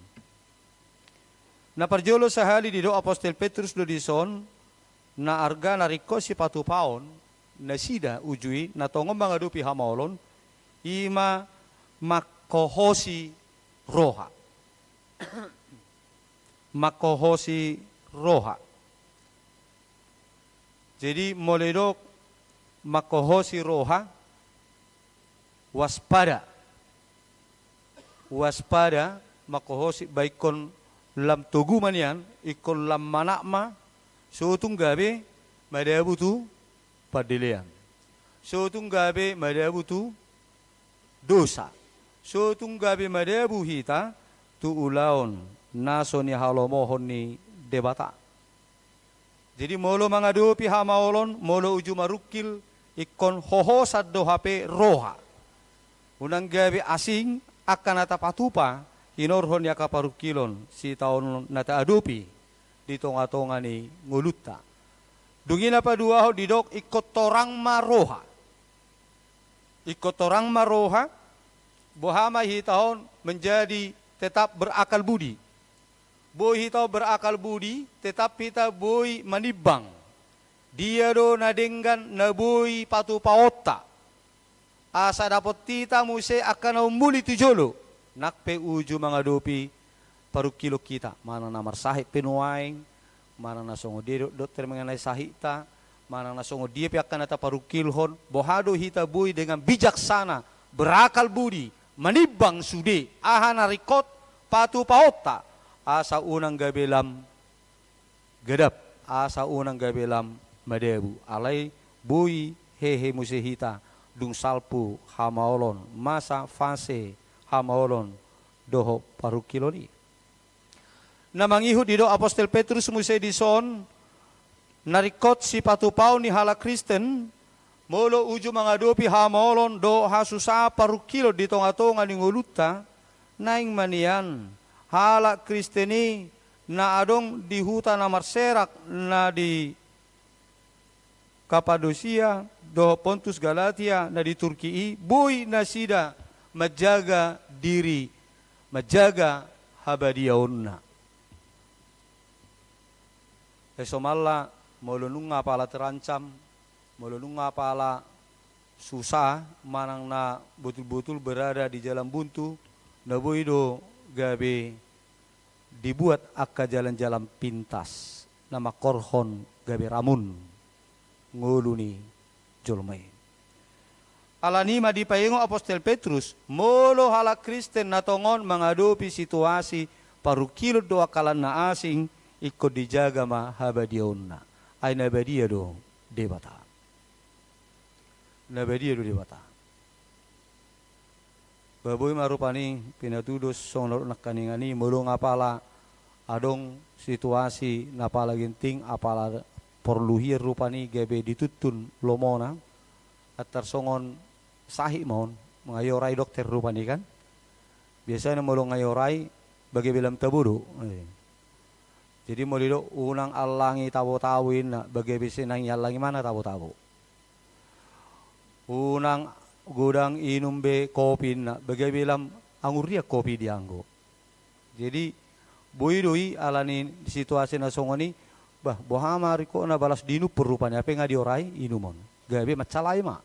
na parjolo sahali di do Apostel Petrus do dison na arga nariko si patupaon na sida ujui na tongom mangadupi hamaolon ima makohosi roha makohosi roha jadi moledok makohosi roha waspada makohosi baikon lam tugumanian ikon lam manakma Sotung gabe madabu tu padilian. Sotung gabe madabu tu dosa. Sotung gabe madabu hita tu ulaon naso ni halomohon ni debata. Jadi molo mangadupi hamaolon molo uju marukil ikon hoho saddo hape roha. Unang gabe asing akan ata patupa inorhon ya kaparukilon si taon nata adupi di tonga-tonga ni nguluta. Dungin apa dua ho didok ikut torang maroha. Ikut torang maroha bohama hitahon menjadi tetap berakal budi. Boy hitau berakal budi tetap kita boy manibang. Dia do nadenggan na boy patu paota. Asa dapat tita muse akan umuli tujolo. Nakpe uju mangadupi parukilo kita mana namar sahih penuaing mana nasongo dia dokter mengenai sahita mana nasongo dia piakan ata parukilhon bohado hita bui dengan bijaksana berakal budi, manibang sudi, ahana rikot, patu paota, asa unang gabelam gedap, asa unang gabelam madebu, alay bui hehe musehita, dung salpu hamaolon, masa fase hamaolon, doho parukiloni. Namangihut dido Apostol Petrus musay dison, narikot si patupao ni hala Kristen, molo uju mangadopi hamaolon do hasusa parukilo di tonga-tonga ni nguluta, naing manian, hala Kristeni na adong di hutan na marserak na di Kapadosia, do Pontus Galatia na di Turki, boy na sida majaga diri, majaga habadiyaonna. Esomalla molunung nga pala terancam, molunung nga pala susah, manang na betul-betul berada di jalan buntu, na boy do gabe dibuat akka jalan-jalan pintas, nama korhon gabe ramun, nguluni jolmai. Alanima di paingo Apostol Petrus, molo hala Kristen na tongon menghadapi situasi parukilo do akalan na asing, ikut dijaga ma habadiyaonna. Ay nabadiya do debata. Nabadiya do debata. Baboy marupani pinatudos song laro nakaningani molo ngapala adong situasi napala genting apala porluhir rupani gabe ditutun lomona at tersongon sahi mohon ngayorai dokter rupani kan. Biasanya molo ngayorai bagi bilam tabudo. Jadi molido unang alangi tabo-tawin na bagi bisa nang yalangi mana tabo-tabo. Unang gudang inum be kopi na bagi bilam anguria kopi dianggo. Jadi boy alani situasi na songoni bah bohama riko na balas dinu perupanya apa nga diorai inumon. Gabe macalai ma.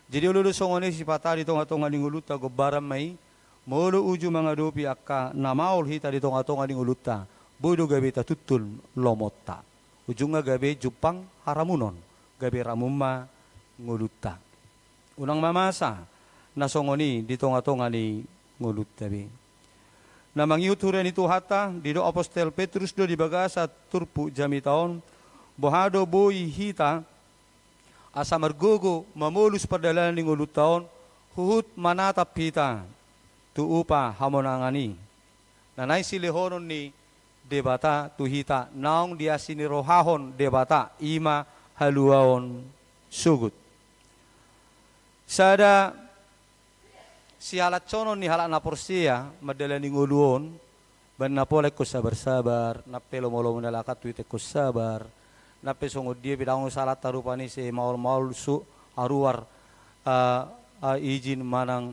Jadi ulu songoni sipata di tonga-tonga dinguluta go baram mai molo uju mangadopi akka namaul hita di tonga-tonga dinguluta. Bodo gabe tatutul lomotta. Ujungnya gabe jupang haramunon. Gabe ramumma nguluta. Unang mamasa nasongoni di tonga-tonga ni nguluta be. Na mangiuturan itu hata di do Apostol Petrus do di bagasa turpu jami taon bohado boy hita asa margogo mamulus perdalan ni ngulutaon huhut manatap hita tuupa hamonangani. Nanay silihonon ni debata tuhita naong dia sini rohahon debata ima haluaon sugut. Sada si halat conon ni halat naporsia madala ni nguluon ban napole ko sabar-sabar napelo molo menalakat tuite ko sabar nape songod dia bidang salat tarupani si maul-maul su aruar izin manang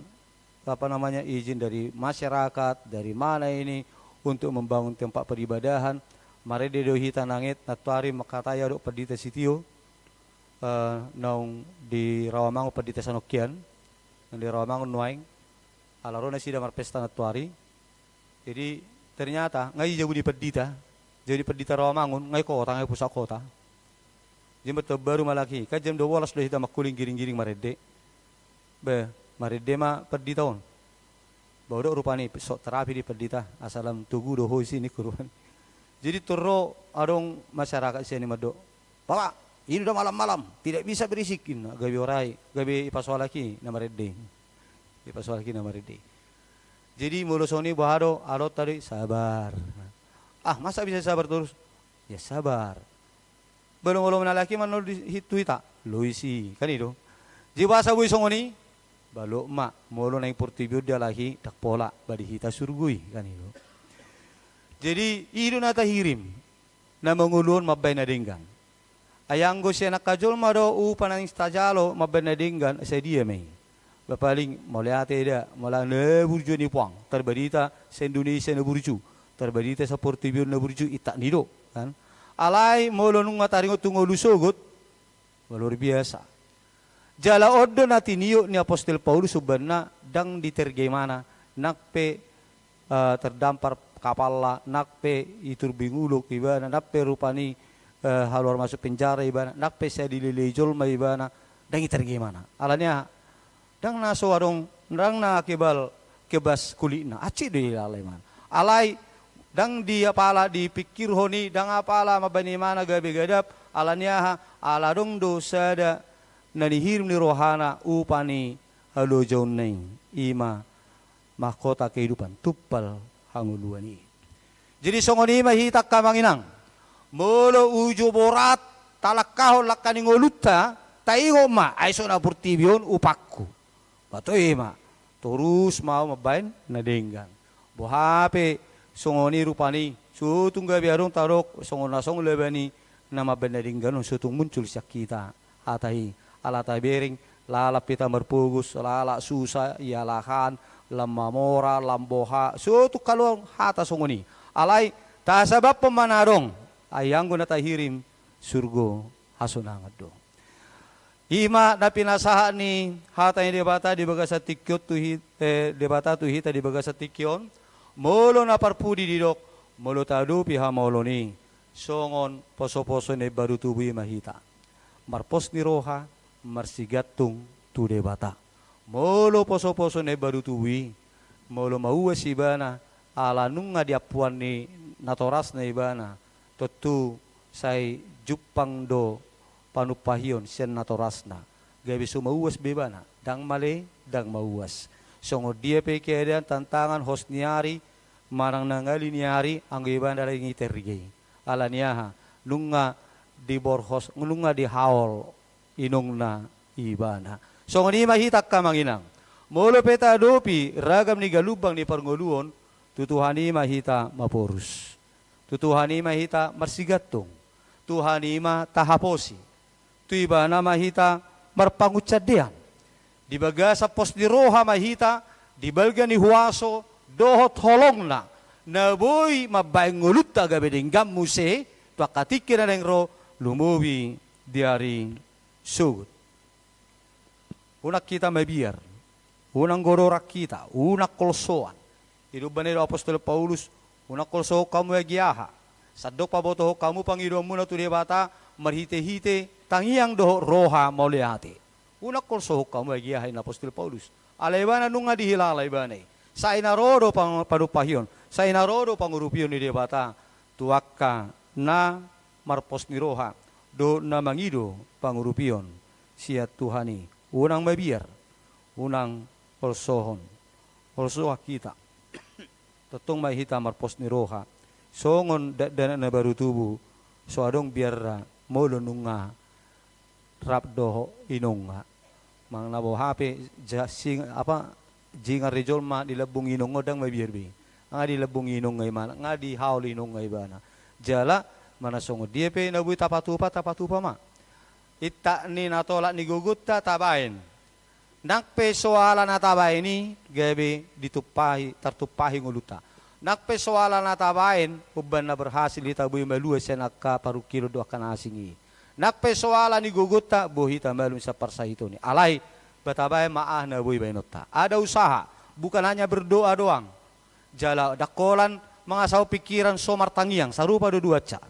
apa namanya izin dari masyarakat dari mana ini untuk membangun tempat peribadahan. Mare de dohita nangit natuari makataya do pedita sitio naung di Rawamangun pedita sanokian di Rawamangun nuaing alarona sida marpesta natuari. Jadi ternyata ngai jago di pedita jadi pedita Rawamangun ngai kota ngai pusat kota. Jember baru malaki ka jam 12 dohita makuling giring-giring marede. Be marede ma pedita on. Baru rupani sok terapi di pedita asalam tugu doho sini kuruan. Jadi turo adong masyarakat sini mado. Bapak, ini udah malam-malam, tidak bisa berisikin. Gabi orai, gabi ipaswalaki nama rede. Ipaswalaki nama rede. Jadi mulusoni bahado alot tadi sabar. Ah, masa bisa sabar terus? Ya sabar. Belum nalaki manul hituita. Luisi, kan itu. Jiwa sabu songoni balok mak molo naik portibio dia lagi tak pola badi hita surgui kan itu. Jadi idu nata hirim na mengulun mabay na dinggan. Ayanggo siya nakajol maro upanang stajalo mabay na dinggan sa dia may. Bapaling moliate dia mala na burju ni puang terbadita sa Indonesia na burju terbadita sa portibio na burju itak nido kan. Alay molo nung mataringo tungolu sugot luar biasa. Jala odo nati niyo ni Apostol Paulus subana dang ditergemana nakpe terdampar kapalla nakpe itur binguluk ibana nakpe rupani haluar masuk penjara ibana nakpe saya dililejol ma ibana dang ditergemana alanya dang naso warong ndang na kebas kulina aci di laleman alai dang dia pala dipikir honi dang apala mabani mana gabi gadap alaniaha ala dong dosa da nanihir ni rohana upani halo jaunai ima mahkota kehidupan tupal hanguluani. Jadi songoni mahitak kamanginang molo ujo borat talakaho lakani ngoluta taingo ma aiso na purtibion upakku bato ima terus mau mabain nadenggang bohape songoni rupani sutung gabi arung tarok songona song lebani nama benadinggan sutung muncul syakita atai alata bering lalap pita merpugus lala susah ialahan lamma mora lamboha sutu kalau hata songoni alai ta sabab pemanarong ayang guna tahirim surgo hasunangat do ima na pinasaha ni hata ni debata di bagasa tikyot debata tu hita di bagasa tikyon molo na parpudi didok molo tadu piha molo ni songon poso-poso ne baru tubuhi mahita marpos ni roha marsigatung tu debata molo poso-poso ne baru tubuhi molo mauwa si bana ala nunga diapuan ni natoras na ibana totu sai jupang do panupahion sen natorasna gabi sumauwas bebana dang male dang mauwas songo dia pe keadaan tantangan hosniari marang nangali niari anggo ibana lagi ngiterigei alaniaha nunga di borhos nunga di haol inungna ibana songo ni mahitak kamanginang molo peta dopi ragam ni galubang ni parngoluon tutuhani mahita maporus tutuhani mahita marsigatong tuhani ma tahaposi tu ibana mahita marpangucadian di bagasa pos di roha mahita di balga ni huaso dohot holongna na boy mabaing ngulutta gabe dinggam muse tu akatiki na ro lumubi diari sugut unak kita mabiar unang gororak kita unak kolsoan hidup banero apostol Paulus unak kolso kamu yagiaha sadok pabotoho kamu pangido muna tu debata marhite-hite tangiang doho roha mauliate unak kolso kamu yagiaha in apostol Paulus alaibana nunga dihilala ibane sa inarodo padupahion sa inarodo pangurupion ni debata tuakka na marpos ni roha do na mangido pangurupion siat Tuhani unang mabiar unang kolsohon kolsoha kita totong mahita marpos ni roha songon dana na baru tubuh so adong biar molo nunga rap doho inunga mang nabo hape jasing apa jinga rejol ma dilabung inung odang mabiar bi nga dilabung inung ngay mana nga di haul inung ngay bana jala mana songo dia pe nabu tapatupa ma itta ni natolak ni gugutta tabain nakpe soala nataba ini gabe ditupahi tertupahi nguluta nakpe soala natabain uban na berhasil itabuy malua siya nakka parukilo do akan asingi nakpe soala ni gugutta bohita malum sa parsa ito ni alay batabay maah na buy bainota ada usaha bukan hanya berdoa doang jala dakolan mga saw pikiran so martangiang sarupa do dua ca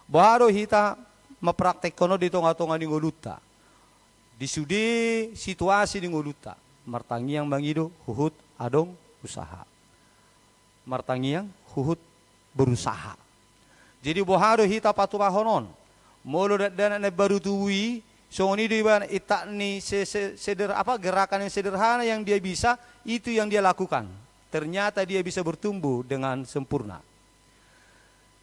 baharo hita mapraktek kono dito ngatongan ni nguluta disudi situasi di nguluta martangiang mangido huhut adong usaha martangiang huhut berusaha jadi boharo hita patupahonon molo dana ne baru tuwi songoni di ban itak ni gerakan yang sederhana yang dia bisa itu yang dia lakukan ternyata dia bisa bertumbuh dengan sempurna.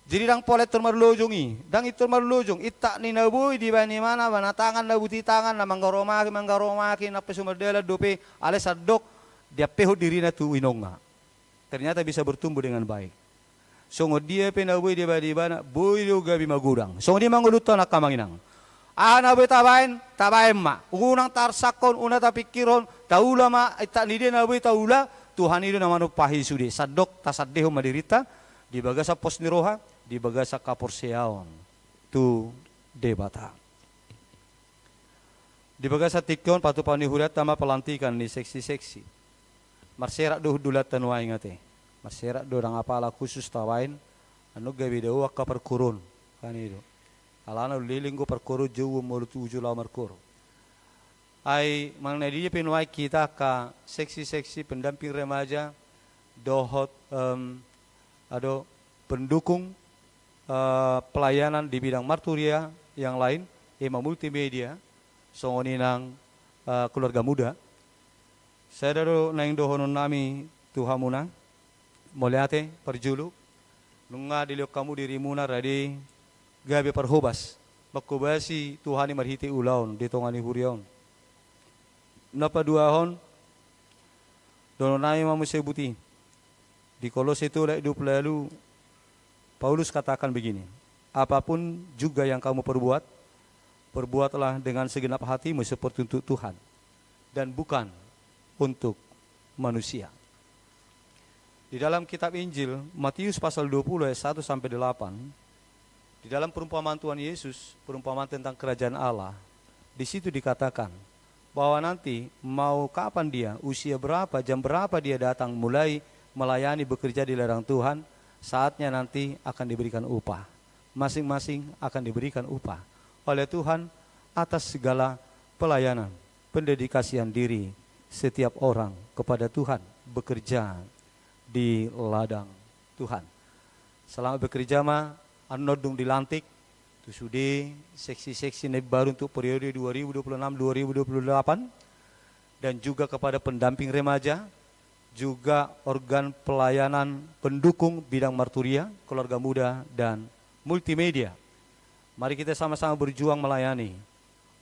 Jadi dang polet termarlojongi, dang itu marlojong itak ni naboy di bani mana tangan nabuti tangan na manggaromaki na pesumerdela dope ale sadok dia peho diri na tu inonga. Ternyata bisa bertumbuh dengan baik. Songo dia pe naboy di bana boy do gabi magudang. Songo dia manguluto na kamanginang. Ana boy tabain ma. Unang tarsakon una tapikiron taula ma itak ni dia naboy taula Tuhan itu namanya pahi sudi sadok tasadeho madirita di bagasa pos niroha di bagasa kaporseaon tu debata di bagasa tikyon patu panihulat tama pelantikan ni seksi-seksi marserak do dulat tanwa ingate marserak do dang apala khusus tawain anu gabi do ka perkurun kan itu alana liling go perkuru jauh mulu tuju la markur ai mengenai dia penuai kita ke seksi-seksi pendamping remaja dohot ada pendukung pelayanan di bidang marturia yang lain ema multimedia songoni nang keluarga muda saya daro nang dohonon nami tuhamuna moliate perjulu nunga diliok kamu dirimuna radi gabe perhobas makubasi Tuhani marhiti ulaon ditongani hurion napa duahon dononai mamu sebuti di Kolose itu lek 20 lalu Paulus katakan begini, apapun juga yang kamu perbuat, perbuatlah dengan segenap hatimu seperti untuk Tuhan dan bukan untuk manusia. Di dalam kitab Injil Matius pasal 20 ayat 1 sampai 8, di dalam perumpamaan Tuhan Yesus, perumpamaan tentang kerajaan Allah, di situ dikatakan bahwa nanti mau kapan dia, usia berapa, jam berapa dia datang mulai melayani bekerja di ladang Tuhan, saatnya nanti akan diberikan upah. Masing-masing akan diberikan upah oleh Tuhan atas segala pelayanan, pendedikasian diri setiap orang kepada Tuhan, bekerja di ladang Tuhan. Selama bekerja mah anodung dilantik, itu sudah seksi-seksi baru untuk periode 2026-2028 dan juga kepada pendamping remaja, juga organ pelayanan pendukung bidang marturia, keluarga muda, dan multimedia. Mari kita sama-sama berjuang melayani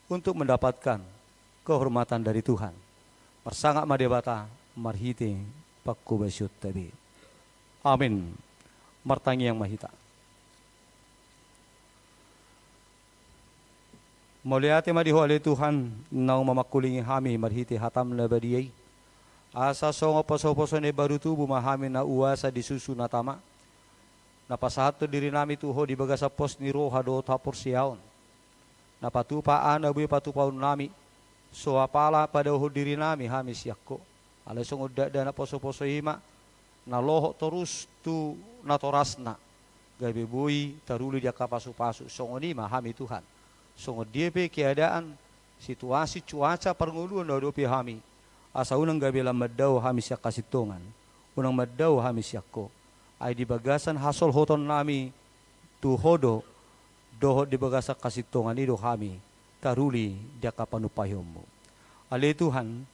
untuk mendapatkan kehormatan dari Tuhan. Persangak madebata marhite pakku basyut tabi. Amin. Martangi yang mahita. Muliate madiho oleh Tuhan nang mamakulingi hami marhite hatam labadiyai. Asa songo poso-poso ne baru tubuh mahami na uasa di susu na tama. Napasato diri nami tuho di bagasa pos ni roha do tapor siaon. Napatupaan na buhay patupaun nami. So apala pada uho diri nami hami siyako. Alay songo da na poso-poso hima. Na loho terus tu natoras na. Gabi buhi taruli dia kapasu-pasu. Songo ni mahami Tuhan. Songo dia pe keadaan situasi cuaca pernguluan na dopi hami. Asa unang gabi lang maddaw hami siya kasitungan. Unang maddaw hami siya ko. Ay di bagasan hasol hoton nami tuhodo doho di bagasa kasitungan ido hami taruli dia kapanupayom mo. Ali Tuhan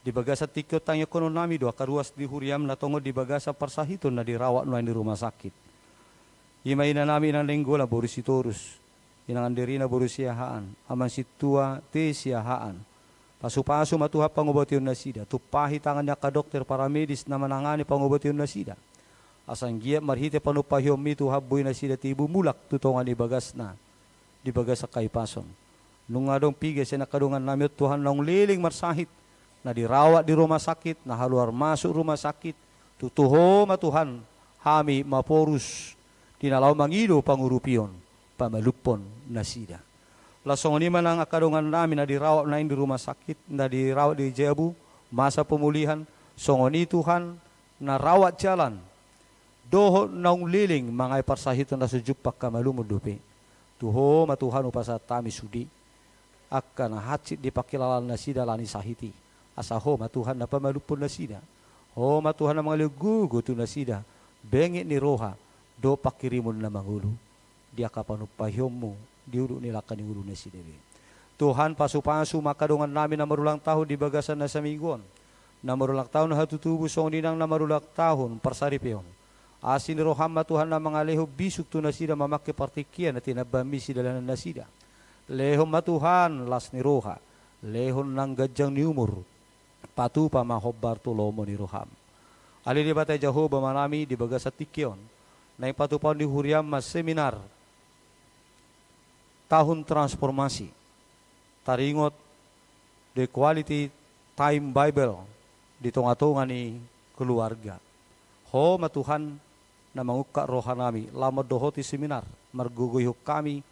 di bagasa tikot tanya kono nami do karuas di huriam na tungod di bagasa parsahiton na dirawat no di rumah sakit. Himay na namin ang linggo na borisitorus. Inangan diri na borisiyahaan. Aman situa te siyahaan. Pasu-pasu matuha pangobatiyon na sida. Tupahi tangan niya ka dokter para medis na manangani pangobatiyon na sida. Asang giya marhite panupahiyom mi tuhaboy na sida ti bumulak tutongan ni bagas na. Di bagas sa kaipason. Nung nga dong pigas na kadungan namin Tuhan nang liling marsahit. Na dirawat di rumah sakit. Na haluar masuk rumah sakit. Tutuho matuhan. Hami maporus. Tinalaw mangido pangurupiyon. Pamalupon na sida. Lasong ni man ang akadungan namin na dirawat na di rumah sakit, na dirawat di Jebu, masa pemulihan, songon ni Tuhan, na rawat jalan, doho naung liling, mga iparsahiton na sujupak kamalumudupi. Tuho matuhan upasa tami sudi, akan hatsit di pakilalan na sida lani sahiti, asaho matuhan na pamalupon na sida, ho matuhan na mga lugugo tu na sida, bengit ni roha, do pakirimun na mangulu, dia kapanupahiyom mo, diuruk nila kaningulu na si Dewi. Tuhan pasu-pasu makadungan namin na marulang tahun di bagasan na sa mingguan. Na marulang tahun na hatutubo song ninang na marulang tahun parsaripeon. Asin roham Tuhan na mga leho bisuk tu na sida mamake partikian na tinabami sida na nasida. Lehom matuhan las ni roha. Lehon ng gadyang ni umur. Patupa mahobbar tulomo ni roham. Ali di batay Jehovah manami di bagasat tikyon. Na ipatupaw ni Huriam mas seminar. Tahun transformasi, taringot the quality time Bible di tunga-tunga ni keluarga. Ho matuhan na mangukka roha nami, lama dohoti seminar, marguguyok kami,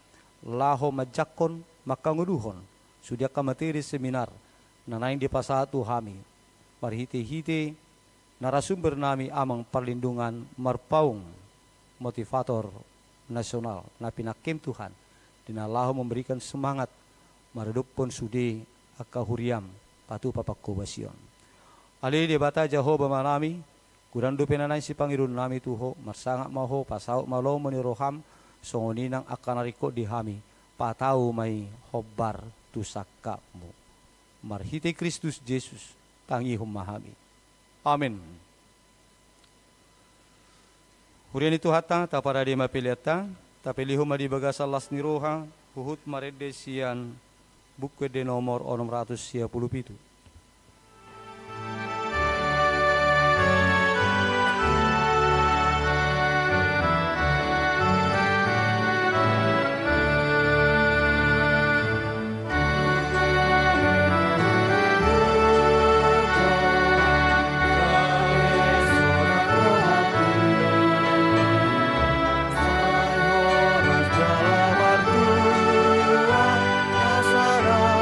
laho majakon, makanguduhon, sudia ka materi seminar, na nain di pasatu hami, marhiti-hiti, narasumber nami amang perlindungan marpaung, motivator nasional, na pinakim Tuhan, dinalaho memberikan semangat, maredupon sudi aka huriam patu papakko basion. Ali di bata Jehovah manami kudan dupe nanay si Panginoon nami tuho marsangak maho pasau malo mani roham songoninang akan nariko di hami patau may hobbar tusaka mo. Marhiti Kristus Jesus tangi humahami. Amin. Hurian itu hata tapara di mapiliata tapilihu madi bagasalas ni roha huhut marede sian buku de nomor 637. Asara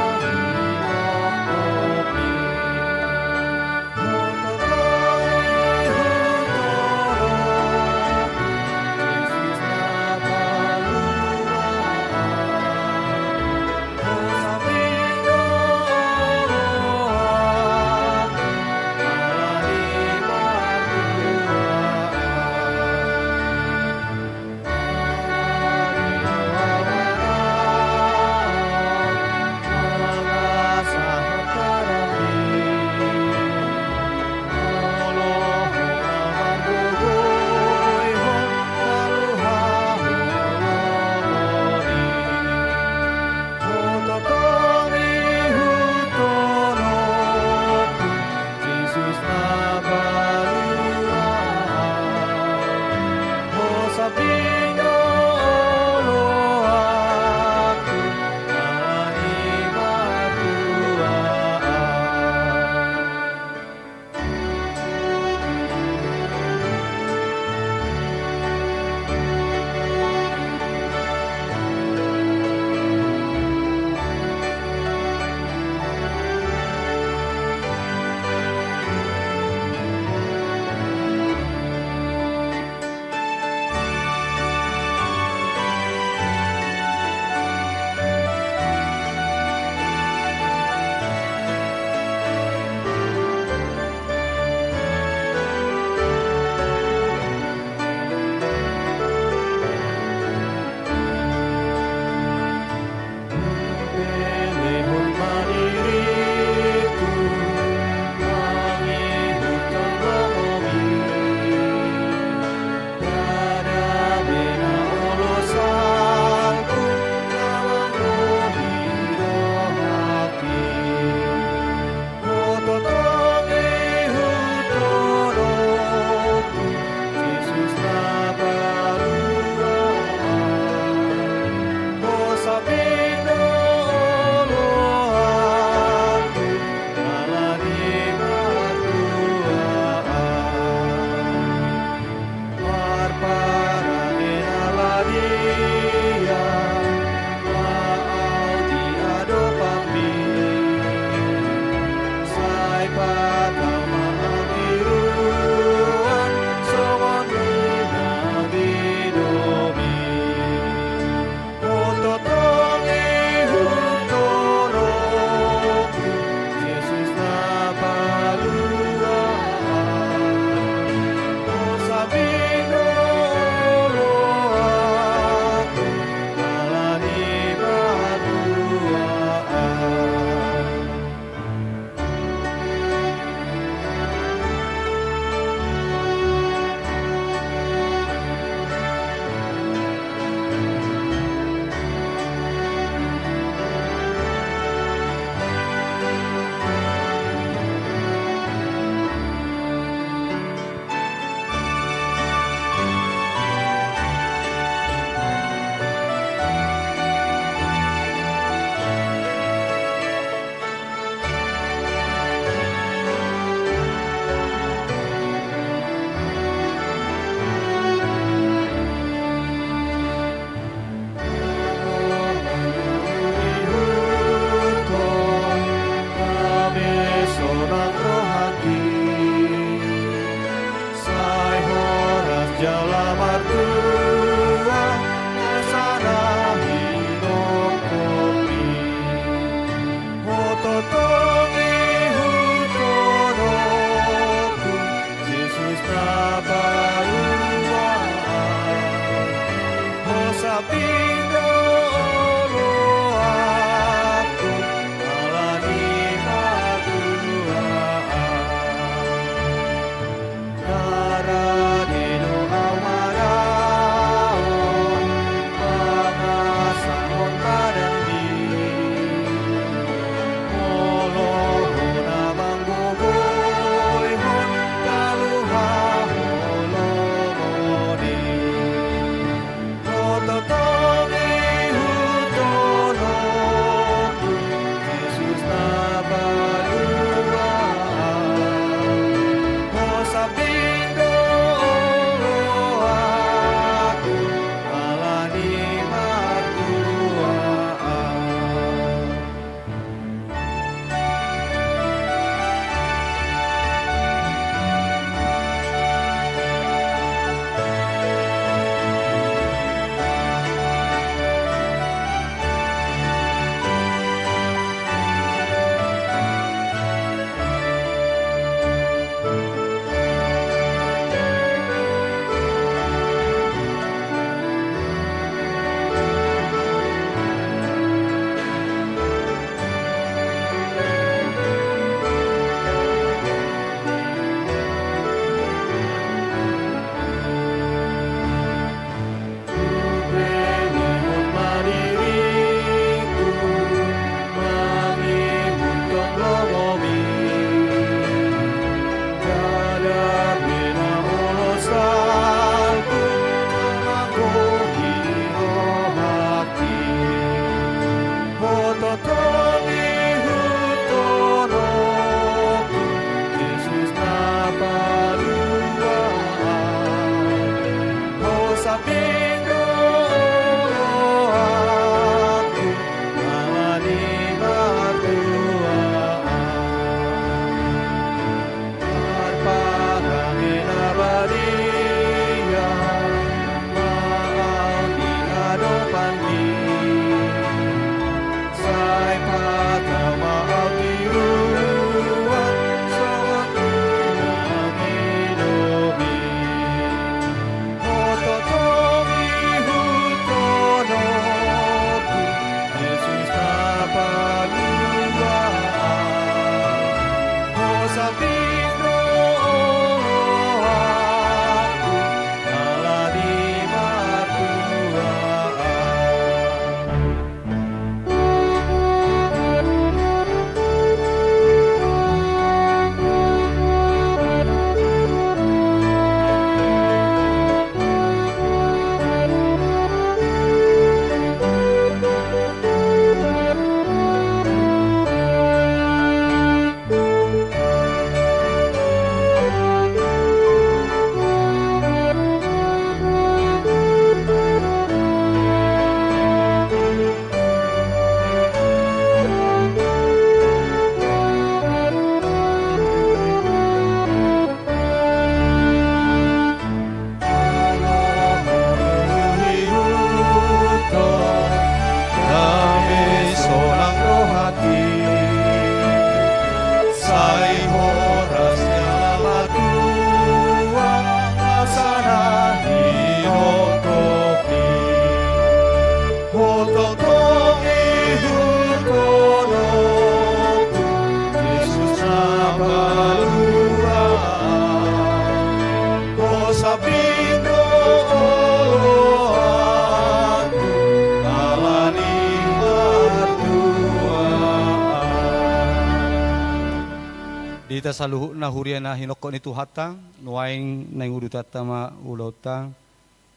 hita saluhuna huriana hinokko ni Tuhata, nuaing nengudu tatama ulauta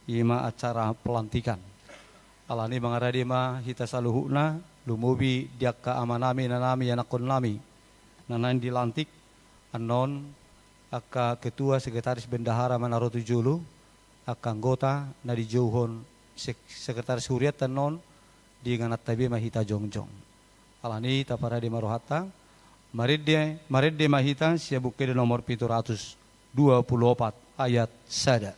ima acara pelantikan. Alani mangaradi ma hita saluhuna lumubi diakka amanami nanami yanakon nami. Nanan dilantik anon aka ketua sekretaris bendahara Manarotu Julu, aka anggota na dijauhon sekretaris huriat tanon di nganat tabi mahita jongjong. Alani tapara di marohata Maridde mahita siabuke di nomor 724 ayat sada.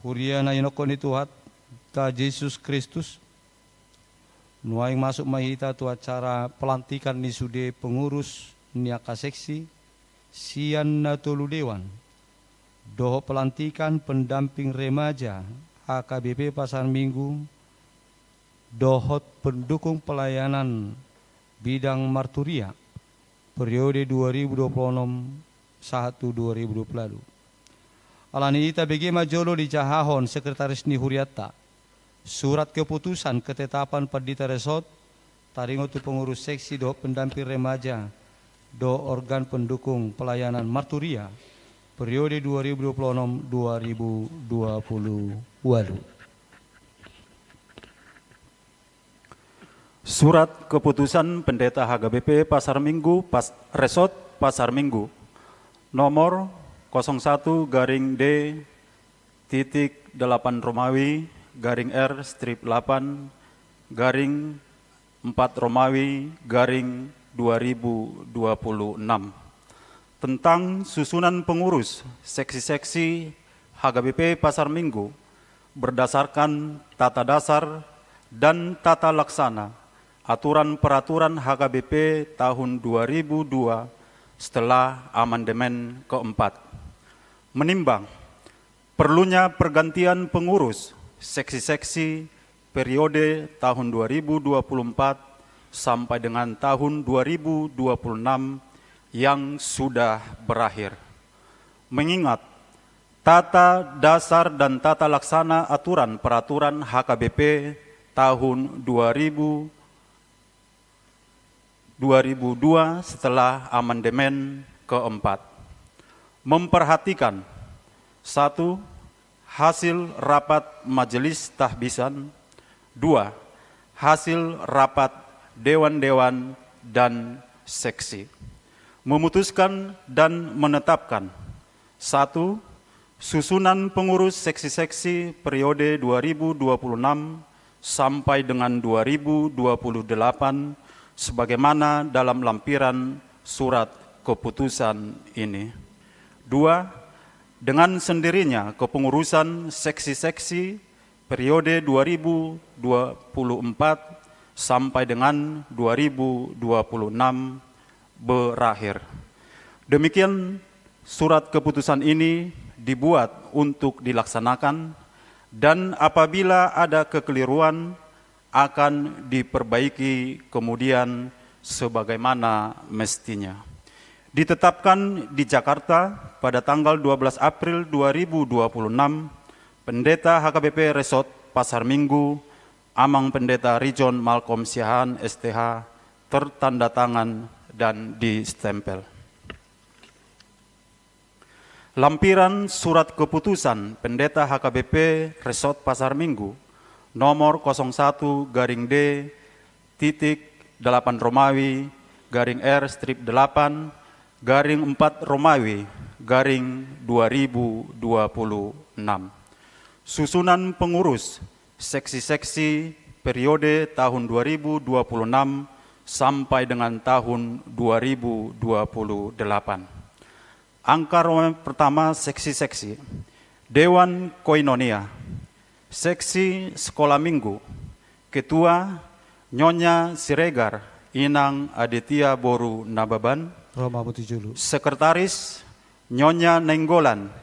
Huriana inokon itu ta Yesus Kristus nuaing masuk mahita tu acara pelantikan ni sude pengurus niaka seksi sian na tolu dewan doho pelantikan pendamping remaja HKBP Pasar Minggu dohot pendukung pelayanan bidang marturia periode 2026-2020. Alani ita bagi majolo di Jahahon sekretaris ni Huriata. Surat keputusan ketetapan Padita Resort taringo tu pengurus seksi do pendamping remaja do organ pendukung pelayanan marturia periode 2026-2020. Surat keputusan Pendeta HKBP Pasar Minggu Resort Pasar Minggu nomor 01/D titik 8 Romawi garing R strip 8 garing 4 Romawi garing 2026 tentang susunan pengurus seksi-seksi HKBP Pasar Minggu berdasarkan tata dasar dan tata laksana aturan peraturan HKBP tahun 2002 setelah amandemen keempat. Menimbang perlunya pergantian pengurus seksi-seksi periode tahun 2024 sampai dengan tahun 2026 yang sudah berakhir. Mengingat tata dasar dan tata laksana aturan peraturan HKBP tahun 2002 setelah amandemen keempat. Memperhatikan 1. Hasil rapat majelis tahbisan. 2. Hasil rapat dewan-dewan dan seksi. Memutuskan dan menetapkan 1. Susunan pengurus seksi-seksi periode 2026 sampai dengan 2028 sebagaimana dalam lampiran surat keputusan ini. 2. Dengan sendirinya kepengurusan seksi-seksi periode 2024 sampai dengan 2026 berakhir. Demikian surat keputusan ini dibuat untuk dilaksanakan dan apabila ada kekeliruan akan diperbaiki kemudian sebagaimana mestinya. Ditetapkan di Jakarta pada tanggal 12 April 2026, Pendeta HKBP Resort Pasar Minggu, Amang Pendeta Rijon Malcolm Siahaan STH, tertanda tangan dan distempel. Lampiran surat keputusan Pendeta HKBP Resort Pasar Minggu, nomor 01/D titik 8 Romawi garing R strip 8 garing 4 Romawi garing 2026. Susunan pengurus seksi-seksi periode tahun 2026 sampai dengan tahun 2028. Angka pertama seksi-seksi. Dewan Koinonia. Seksi Sekolah Minggu. Ketua Nyonya Siregar Inang Aditya Boru Nababan. Roma Butujulu. Sekretaris Nyonya Nenggolan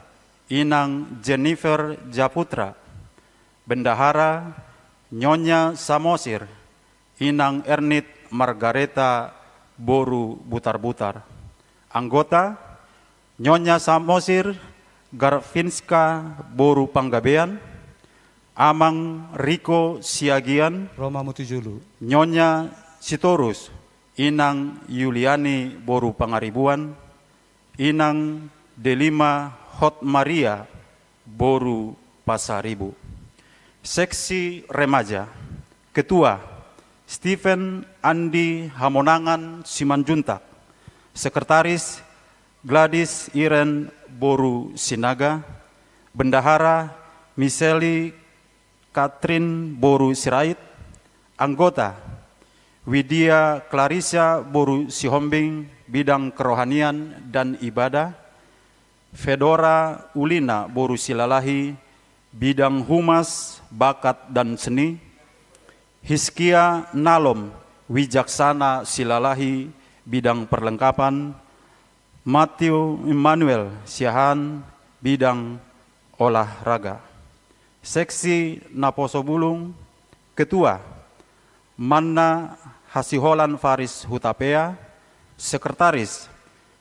Inang Jennifer Japutra. Bendahara Nyonya Samosir Inang Ernit Margareta Boru Butar-Butar. Anggota Nyonya Samosir Garfinska Boru Panggabean. Amang Riko Siagian Roma Butujulu. Nyonya Sitorus Inang Yuliani Boru Pangaribuan. Inang Delima Hot Maria Boru Pasaribu. Seksi Remaja. Ketua Stephen Andi Hamonangan Simanjuntak. Sekretaris Gladys Iren Boru Sinaga. Bendahara Miseli Katrin Boru Sirait. Anggota Widya Clarissa Boru Sihombing bidang kerohanian dan ibadah. Fedora Ulina Boru Silalahi bidang humas, bakat dan seni. Hiskia Nalom Wijaksana Silalahi bidang perlengkapan. Matthew Emmanuel Siahan bidang olahraga. Seksi Naposo Bulung. Ketua Manna Hasiholan Faris Hutapea. Sekretaris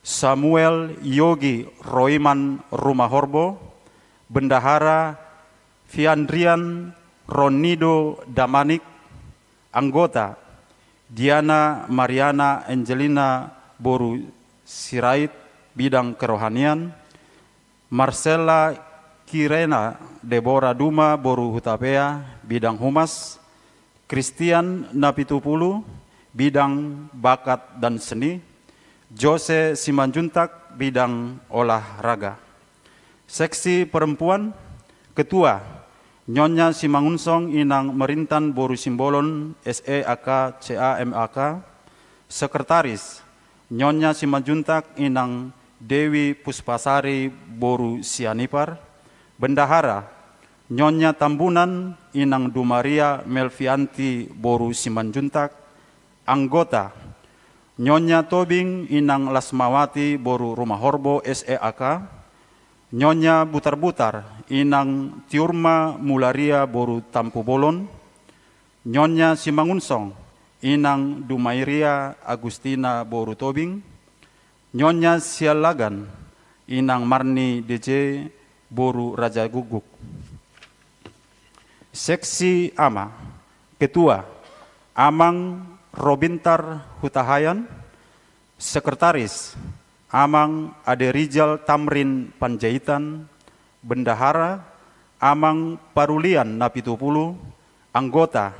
Samuel Yogi Roiman Rumahorbo. Bendahara Fiandrian Ronido Damanik. Anggota Diana Mariana Angelina Boru Sirait bidang kerohanian. Marcella Kirena Deborah Duma Boru Hutapea bidang humas. Christian Napitupulu bidang bakat dan seni. Jose Simanjuntak bidang olahraga. Seksi perempuan. Ketua Nyonya Simangunsong Inang Merintan Boru Simbolon SEAK CAMAK. Sekretaris Nyonya Simanjuntak Inang Dewi Puspasari Boru Sianipar. Bendahara Nyonya Tambunan Inang Dumaria Melvianti Boru Simanjuntak. Anggota Nyonya Tobing Inang Lasmawati Boru Rumahorbo SEAK. Nyonya Butar-Butar Inang Tiurma Mularia Boru Tampu Bolon. Nyonya Simangunsong Inang Dumairia Agustina Boru Tobing. Nyonya Sialagan Inang Marni DJ Boru Raja Guguk. Seksi Ama. Ketua Amang Robintar Hutahayan. Sekretaris Amang Aderijal Tamrin Panjaitan. Bendahara Amang Parulian Napitupulu. Anggota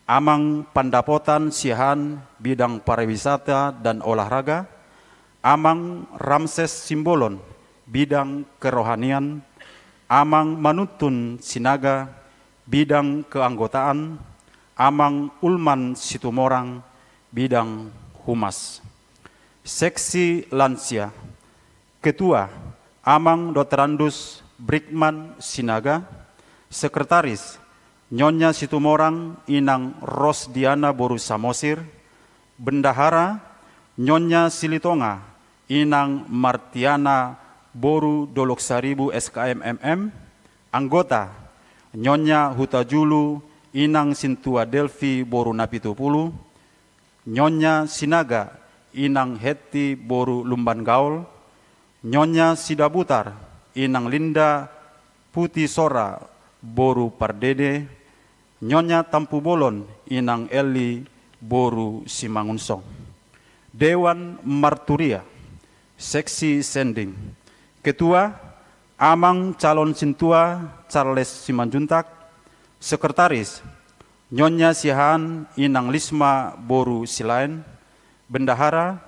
Amang Pandapotan Siahan bidang pariwisata dan olahraga. Amang Ramses Simbolon bidang kerohanian. Amang Manutun Sinaga bidang keanggotaan. Amang Ulman Situmorang bidang humas. Seksi lansia. Ketua Amang Dr. Andus Brikman Sinaga. Sekretaris Nyonya Situmorang Inang Rosdiana Boru Samosir. Bendahara Nyonya Silitonga Inang Martiana Boru Doloksaribu SKMMM. Anggota Nyonya Hutajulu Inang Sintua Delvi Boru Napitupulu. Nyonya Sinaga Inang Heti Boru Lumban Gaul. Nyonya Sidabutar Inang Linda Putih Sora Boru Pardede. Nyonya Tampu Bolon Inang Eli Boru Simangunsong. Dewan Marturia. Seksi Sending. Ketua Amang Calon Sintua Charles Simanjuntak. Sekretaris Nyonya Siahan Inang Lisma Boru Silain. Bendahara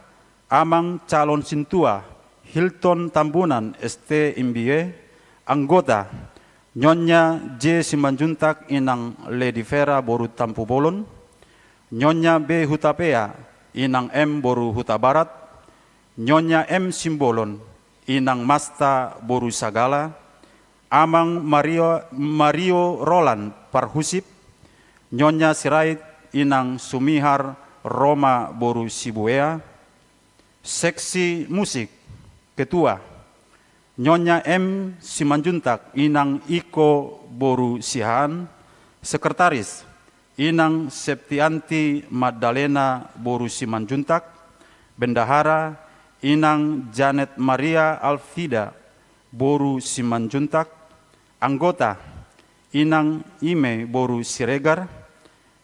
Amang Calon Sintua Hilton Tambunan ST MBA. Anggota Nyonya J Simanjuntak Inang Lady Vera Boru Tampu Bolon. Nyonya B Hutapea Inang M Boru Huta Barat. Nyonya M Simbolon inang Masta Boru Sagala, Amang Mario Roland Parhusip, Nyonya Sirait inang Sumihar Roma Boru Sibuea. Seksi musik ketua Nyonya M. Simanjuntak inang Iko Boru Sihan. Sekretaris inang Septianti Magdalena Boru Simanjuntak. Bendahara inang Janet Maria Alfida Boru Simanjuntak. Anggota inang Ime Boru Siregar.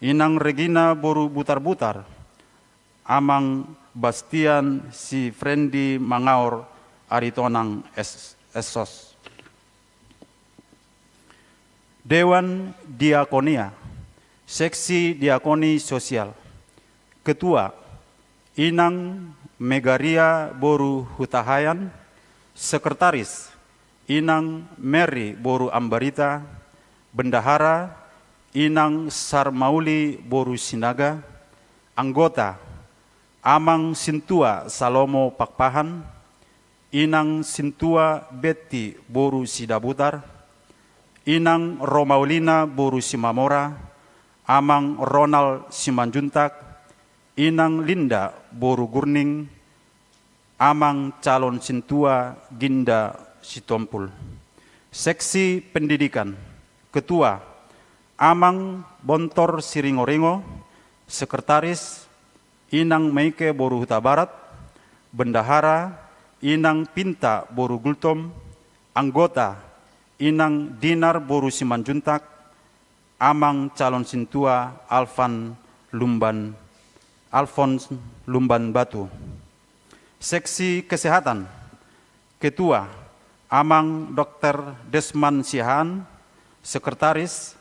Inang Regina Boru Butar-Butar. Amang Bastian si Frendi Mangaur Aritonang Esos. Dewan Diakonia, Seksi Diakoni Sosial. Ketua Inang Megaria Boru Hutahayan. Sekretaris Inang Mary Boru Ambarita. Bendahara Inang Sarmauli Boru Sinaga. Anggota Amang Sintua Salomo Pakpahan. Inang Sintua Betty Boru Sidabutar. Inang Romaulina Boru Simamora. Amang Ronald Simanjuntak. Inang Linda Boru Gurning. Amang calon Sintua Ginda Sitompul. Seksi Pendidikan. Ketua Amang Bontor Siringoringo. Sekretaris Inang Meike Boru Huta Barat. Bendahara Inang Pinta Boru Gultom. Anggota Inang Dinar Boru Simanjuntak. Amang calon Sintua Alfons Lumban Batu. Seksi Kesehatan. Ketua Amang Dr. Desman Sihan. Sekretaris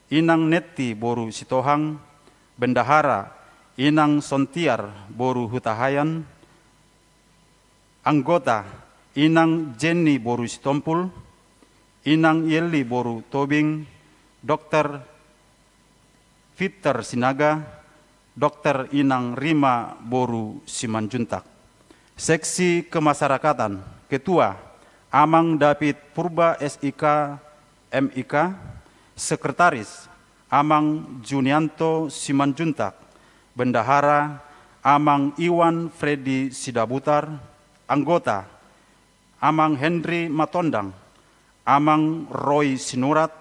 Inang Neti Boru Sitohang. Bendahara Inang Sontiar Boru Hutahayan. Anggota Inang Jenny Boru Sitompul. Inang Yeli Boru Tobing. Dr. Peter Sinaga. Dr. Inang Rima Boru Simanjuntak. Seksi Kemasyarakatan. Ketua Amang David Purba SIK MIK. Sekretaris Amang Junianto Simanjuntak. Bendahara Amang Iwan Freddy Sidabutar. Anggota Amang Henry Matondang. Amang Roy Sinurat.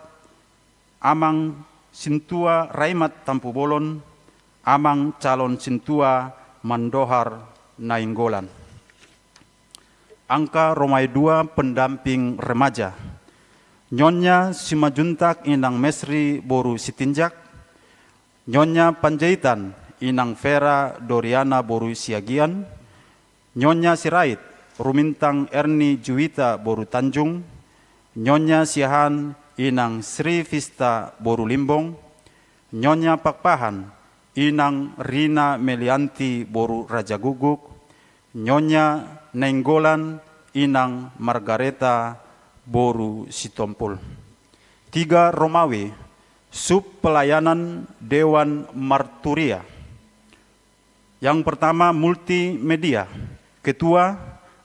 Amang Sintua Raimat Tampubolon. Amang calon Sintua Mandohar Nainggolan. Angka Romai 2 pendamping remaja. Nyonya Simanjuntak inang Mesri Boru Sitinjak. Nyonya Panjaitan Inang Vera Doriana Boru Siagian. Nyonya Sirait Rumintang Erni Juwita Boru Tanjung. Nyonya Siahan Inang Sri Vista Boru Limbong. Nyonya Pakpahan Inang Rina Melianti Boru Raja Guguk. Nyonya Nainggolan Inang Margareta Boru Sitompul. 3 Romawi, Sub Pelayanan Dewan Marturia. Yang pertama multimedia. Ketua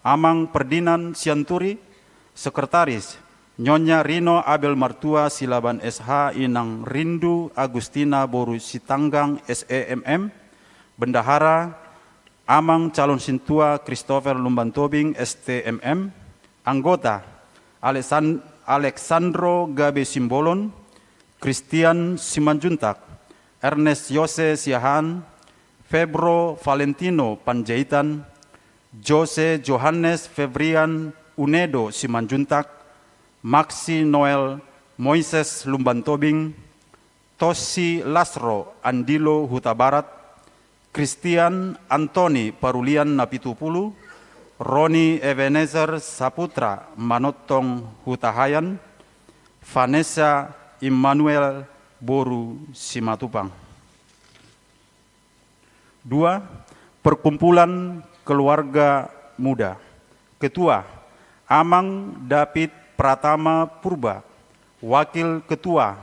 Amang Perdinan Sianturi. Sekretaris Nyonya Rino Abel Martua Silaban SH Inang Rindu Agustina Boru Sitanggang SEMM. Bendahara Amang calon Sintua Christopher Lumban Tobing STMM. Anggota Alexandro Gabe Simbolon. Christian Simanjuntak. Ernest Yose Siahan. Febro Valentino Panjaitan. Jose Johannes Febrian Unedo Simanjuntak. Maxi Noel Moises Lumban Tobing. Tosi Lasro Andilo Huta Barat. Christian Antoni Parulian Napitupulu. Roni Ebenezer Saputra Manotong Hutahayan. Vanessa Immanuel Boru Simatupang. 2. Perkumpulan Keluarga Muda. Ketua Amang David Pratama Purba. Wakil Ketua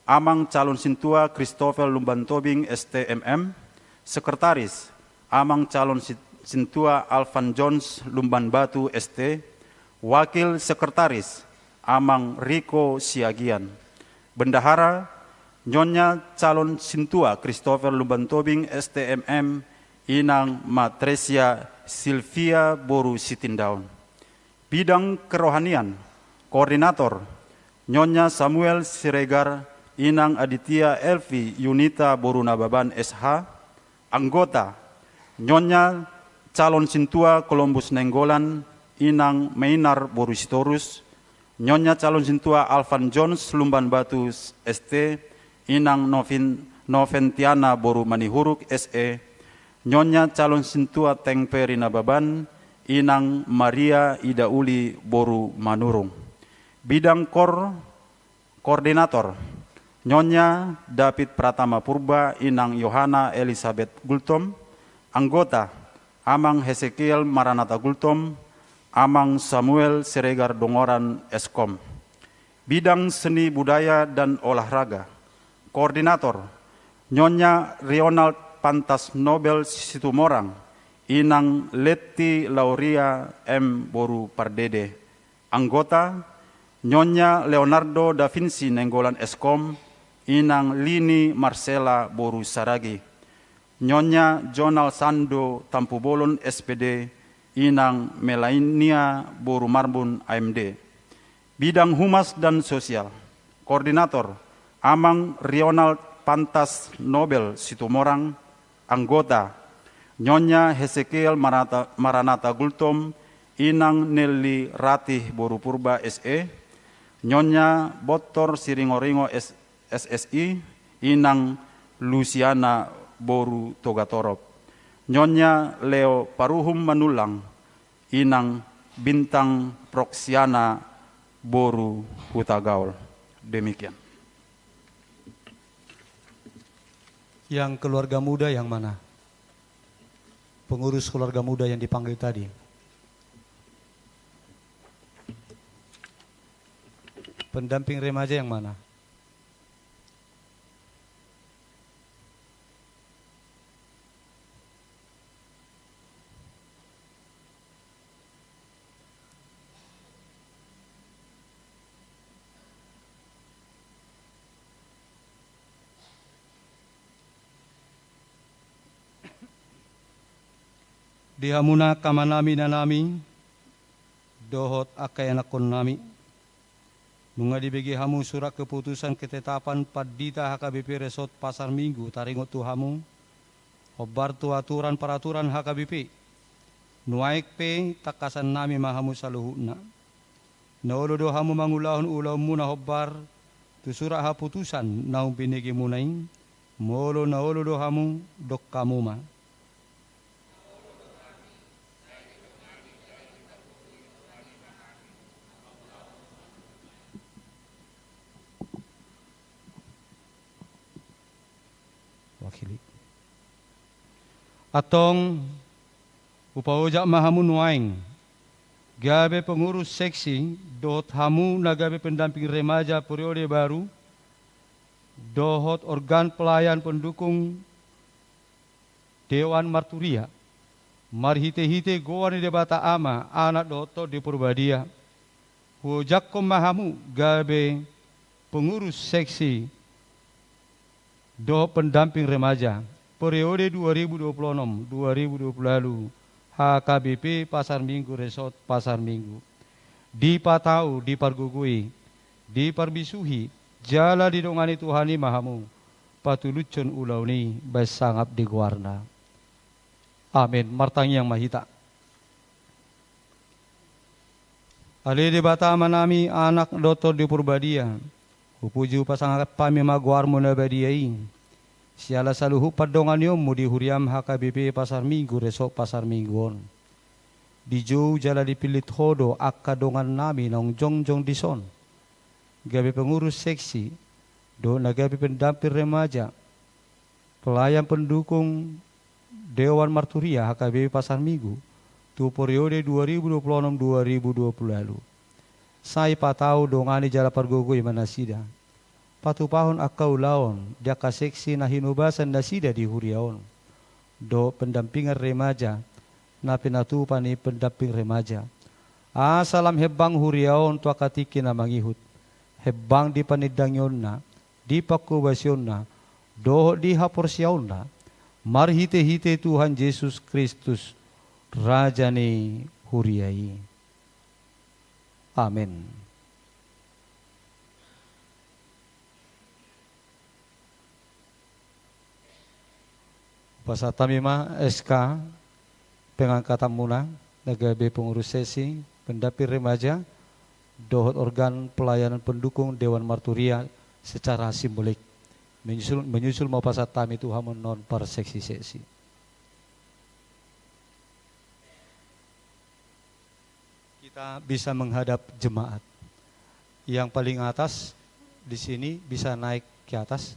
Amang calon Sintua Christopher Lumban Tobing STMM. Sekretaris Amang calon Sintua Alvan Jones Lumban Batu ST, Wakil Sekretaris Amang Riko Siagian, Bendahara Nyonya Calon Sintua Christopher Lumban Tobing STMM, Inang Matresia Silvia Boru Sitindaun. Bidang Kerohanian, Koordinator Nyonya Samuel Siregar, Inang Aditya Elvi Yunita Boru Nababan SH. Anggota Nyonya Calon Sintua Columbus Nenggolan, Inang Mainar Boru Sitorus. Nyonya Calon Sintua Alvan Jones Lumban Batu ST, Inang Noventiana Boru Manihuruk SE. Nyonya Calon Sintua Tengperi Nababan, Inang Maria Ida Uli Boru Manurung. Bidang Koordinator Nyonya David Pratama Purba, Inang Yohana Elizabeth Gultom. Anggota Amang Hesekiel Maranata Gultom, Amang Samuel Siregar Dongoran Eskom. Bidang Seni Budaya dan Olahraga, Koordinator Nyonya Ronald Pantas Nobel Situmorang, Inang Leti Lauria M. Boru Pardede. Anggota Nyonya Leonardo da Vinci Nenggolan Eskom, Inang Lini Marcela Boru Saragi. Nyonya Jonal Sando Tampubolon SPD, Inang Melainia Boru Marbun AMD. Bidang Humas dan Sosial, Koordinator Amang Ronald Pantas Nobel Situmorang. Anggota Nyonya Hesekiel Maranata Gultom, Inang Nelly Ratih Boru Purba SE. Nyonya Botor Siringoringo SSI, Inang Luciana Boru Togatorop. Nyonya Leo Paruhum Manulang, Inang Bintang Proksiana Boru Hutagaul. Demikian. Yang keluarga muda yang mana? Pengurus keluarga muda yang dipanggil tadi. Pendamping remaja yang mana? Dihamuna kamanami nanami, dohot akayanakon nami. Nunga dibagi hamu surat keputusan ketetapan padita HKBP Resort Pasar Minggu taringot tu hamu. Obar tu aturan peraturan HKBP. Nuaik pe takasan nami mahamu saluhuna. Naolo do hamu mangulahun ulau muna hobar tu surat haputusan naung pinigi munaing. Molo naolo do hamu dok kamuma. Wakili. Atong upaujak mahamu nuaing. Gabe pengurus seksi dohot hamu na gabe pendamping remaja periode baru. Dohot organ pelayan pendukung Dewan Marturia. Marhite-hite goan di bata ama anak doto di Purbadia. Hujak kom mahamu gabe pengurus seksi dohot pendamping remaja periode 2026-2020 lalu HKBP Pasar Minggu Resort Pasar Minggu dipatau, dipargugui, diparbisuhi jala didongani Tuhani mahamu patulucun ulau ni basangap di guarna. Amin. Martang yang mahita. Ali di bata manami anak dotor di Purbadia. Upuju pasangat pami maguar mo na badiyain. Siala saluhu padongan yom mudi huriam HKBP Pasar Minggu Resort Pasar Mingguon. Di jauh jala dipilit hodo akadongan nami nong jongjong dison. Gabi pengurus seksi, do na gabi pendamping remaja, pelayan pendukung Dewan Marturia HKBP Pasar Minggu, tu periode 2026-2020 lalu. Sai patau dongani jala pargogoy manasida. Patu pahon akau laon, jaka seksi na hinubasan nasida di huriaon. Do pendampingan remaja, na pinatupan ni pendamping remaja. Salam hebang huriaon tua katiki na mangihut. Hebang di panidangyon na, di pakubasyon na, doho di haporsyaon na, marhite-hite Tuhan Yesus Kristus, Raja ni huriai. Amin. Pasal tamima SK pengangkatan muna nagabe pengurus sesi pendamping remaja dohot organ pelayanan pendukung Dewan Marturia secara simbolik menyusul mau pasal tami Tuhan non par seksi-seksi. Kita bisa menghadap jemaat. Yang paling atas di sini bisa naik ke atas.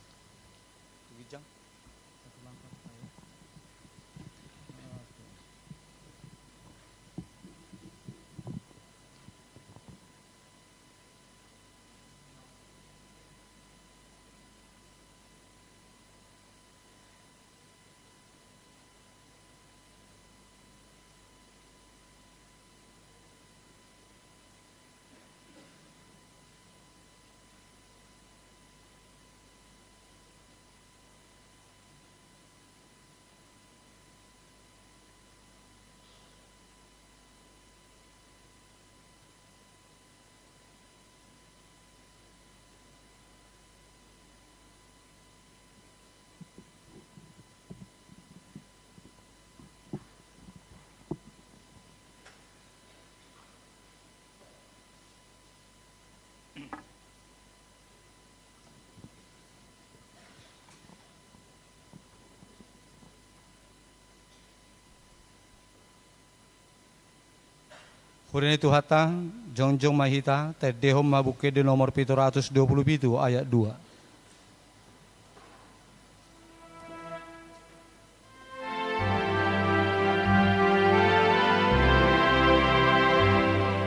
Hurin itu hata, jongjong mahita, tedehom mabuke di nomor 727 ayat 2.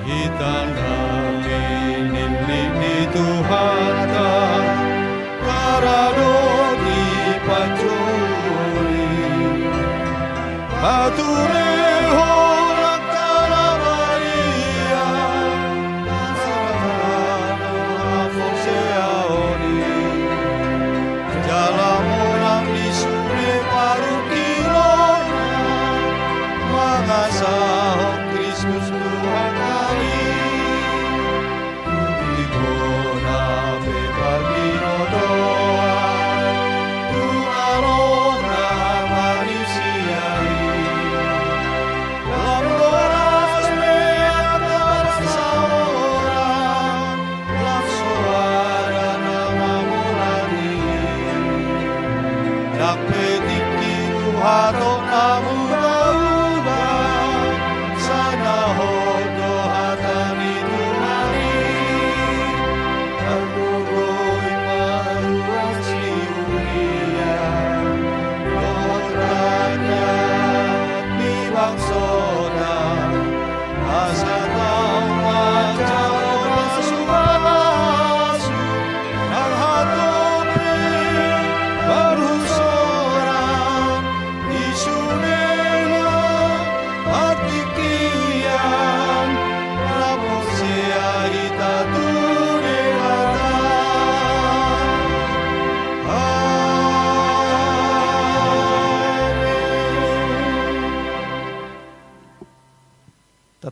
Hitan kami nini Tuhata, karado di pacuri, pature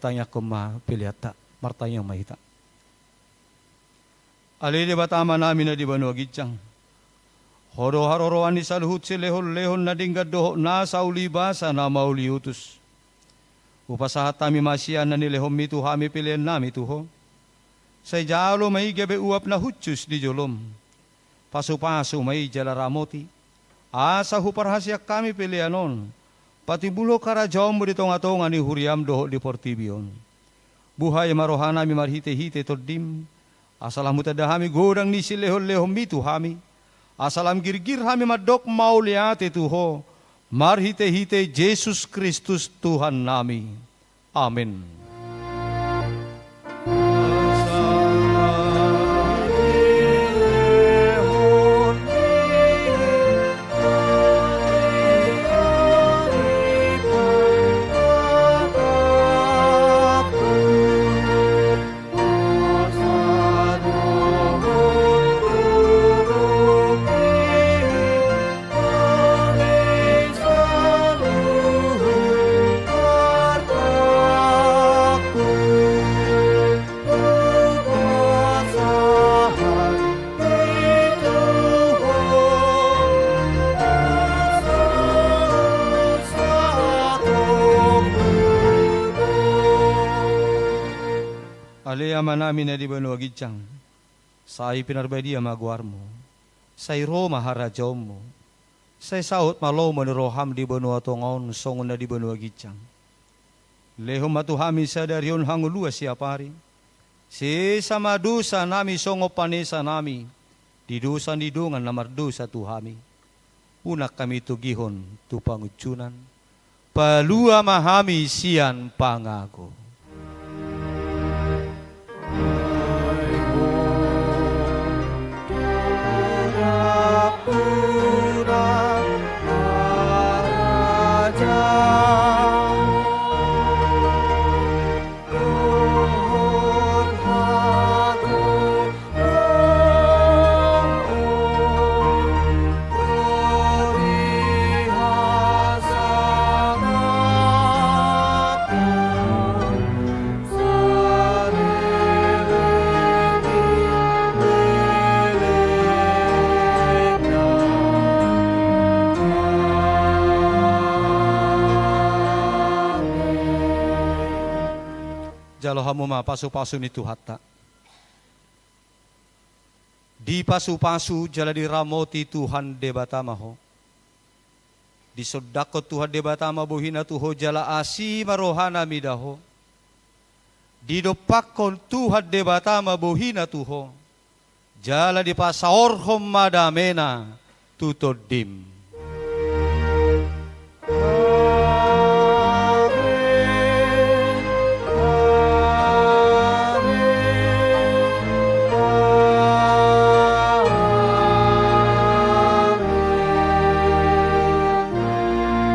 tanya koma piliata martanya mahita. Alili batama namin na di banu agitjang. Horo haroroan ni saluhut si lehon na dingga doho na sa ulibasa na mauli utus. Upasahat tami masya na nilehom mitu hami pilihan nami tuho. Sa jalo may gabe uap na hutsus di jolom. Pasu-pasu may jalaramoti. Asa huparhasyak kami pilihanon. Pati bulo karajom mo ditong atongan ni huriam doho di portibion. Buhay marohana mi marhite-hite todim. Asalam mutadahami godang ni silehon-lehom mitu hami. Asalam girgir hami madok mauliate tuho. Marhite-hite Jesus Kristus Tuhan nami. Amin. Sayama namin na di benua gijang. Say pinarbadia maguarmo. Say Roma harajomo. Say saut malo meneroham di benua tongon songon na di benua gijang. Lehom matuhami sadarion hangulua siapari. Si sama dosa nami songo panesa nami. Di dosa didungan namar dosa tuhami. Unak kami tugihon tu pangucunan. Palua mahami sian pangago. Jalo hamu ma pasu-pasu ni Tuhata. Di pasu-pasu jala di ramoti Tuhan debatamaho. Di sodako Tuhan debatama bohina tuho jala asi marohana midaho. Di dopakon Tuhan debatama bohina tuho. Jala di pasaorhom madamena tutodim.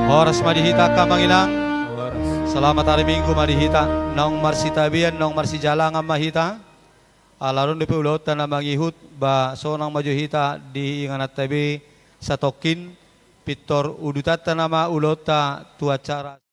Horas madihita ka manginang. Selamat hari Minggu madihita. Nong marsitabian nong marsijalangan mahita. Alarun di ulot na mangihut ba sonang majuhita di inganat tabi sa tokin pitor udutat nama ulota tu acara.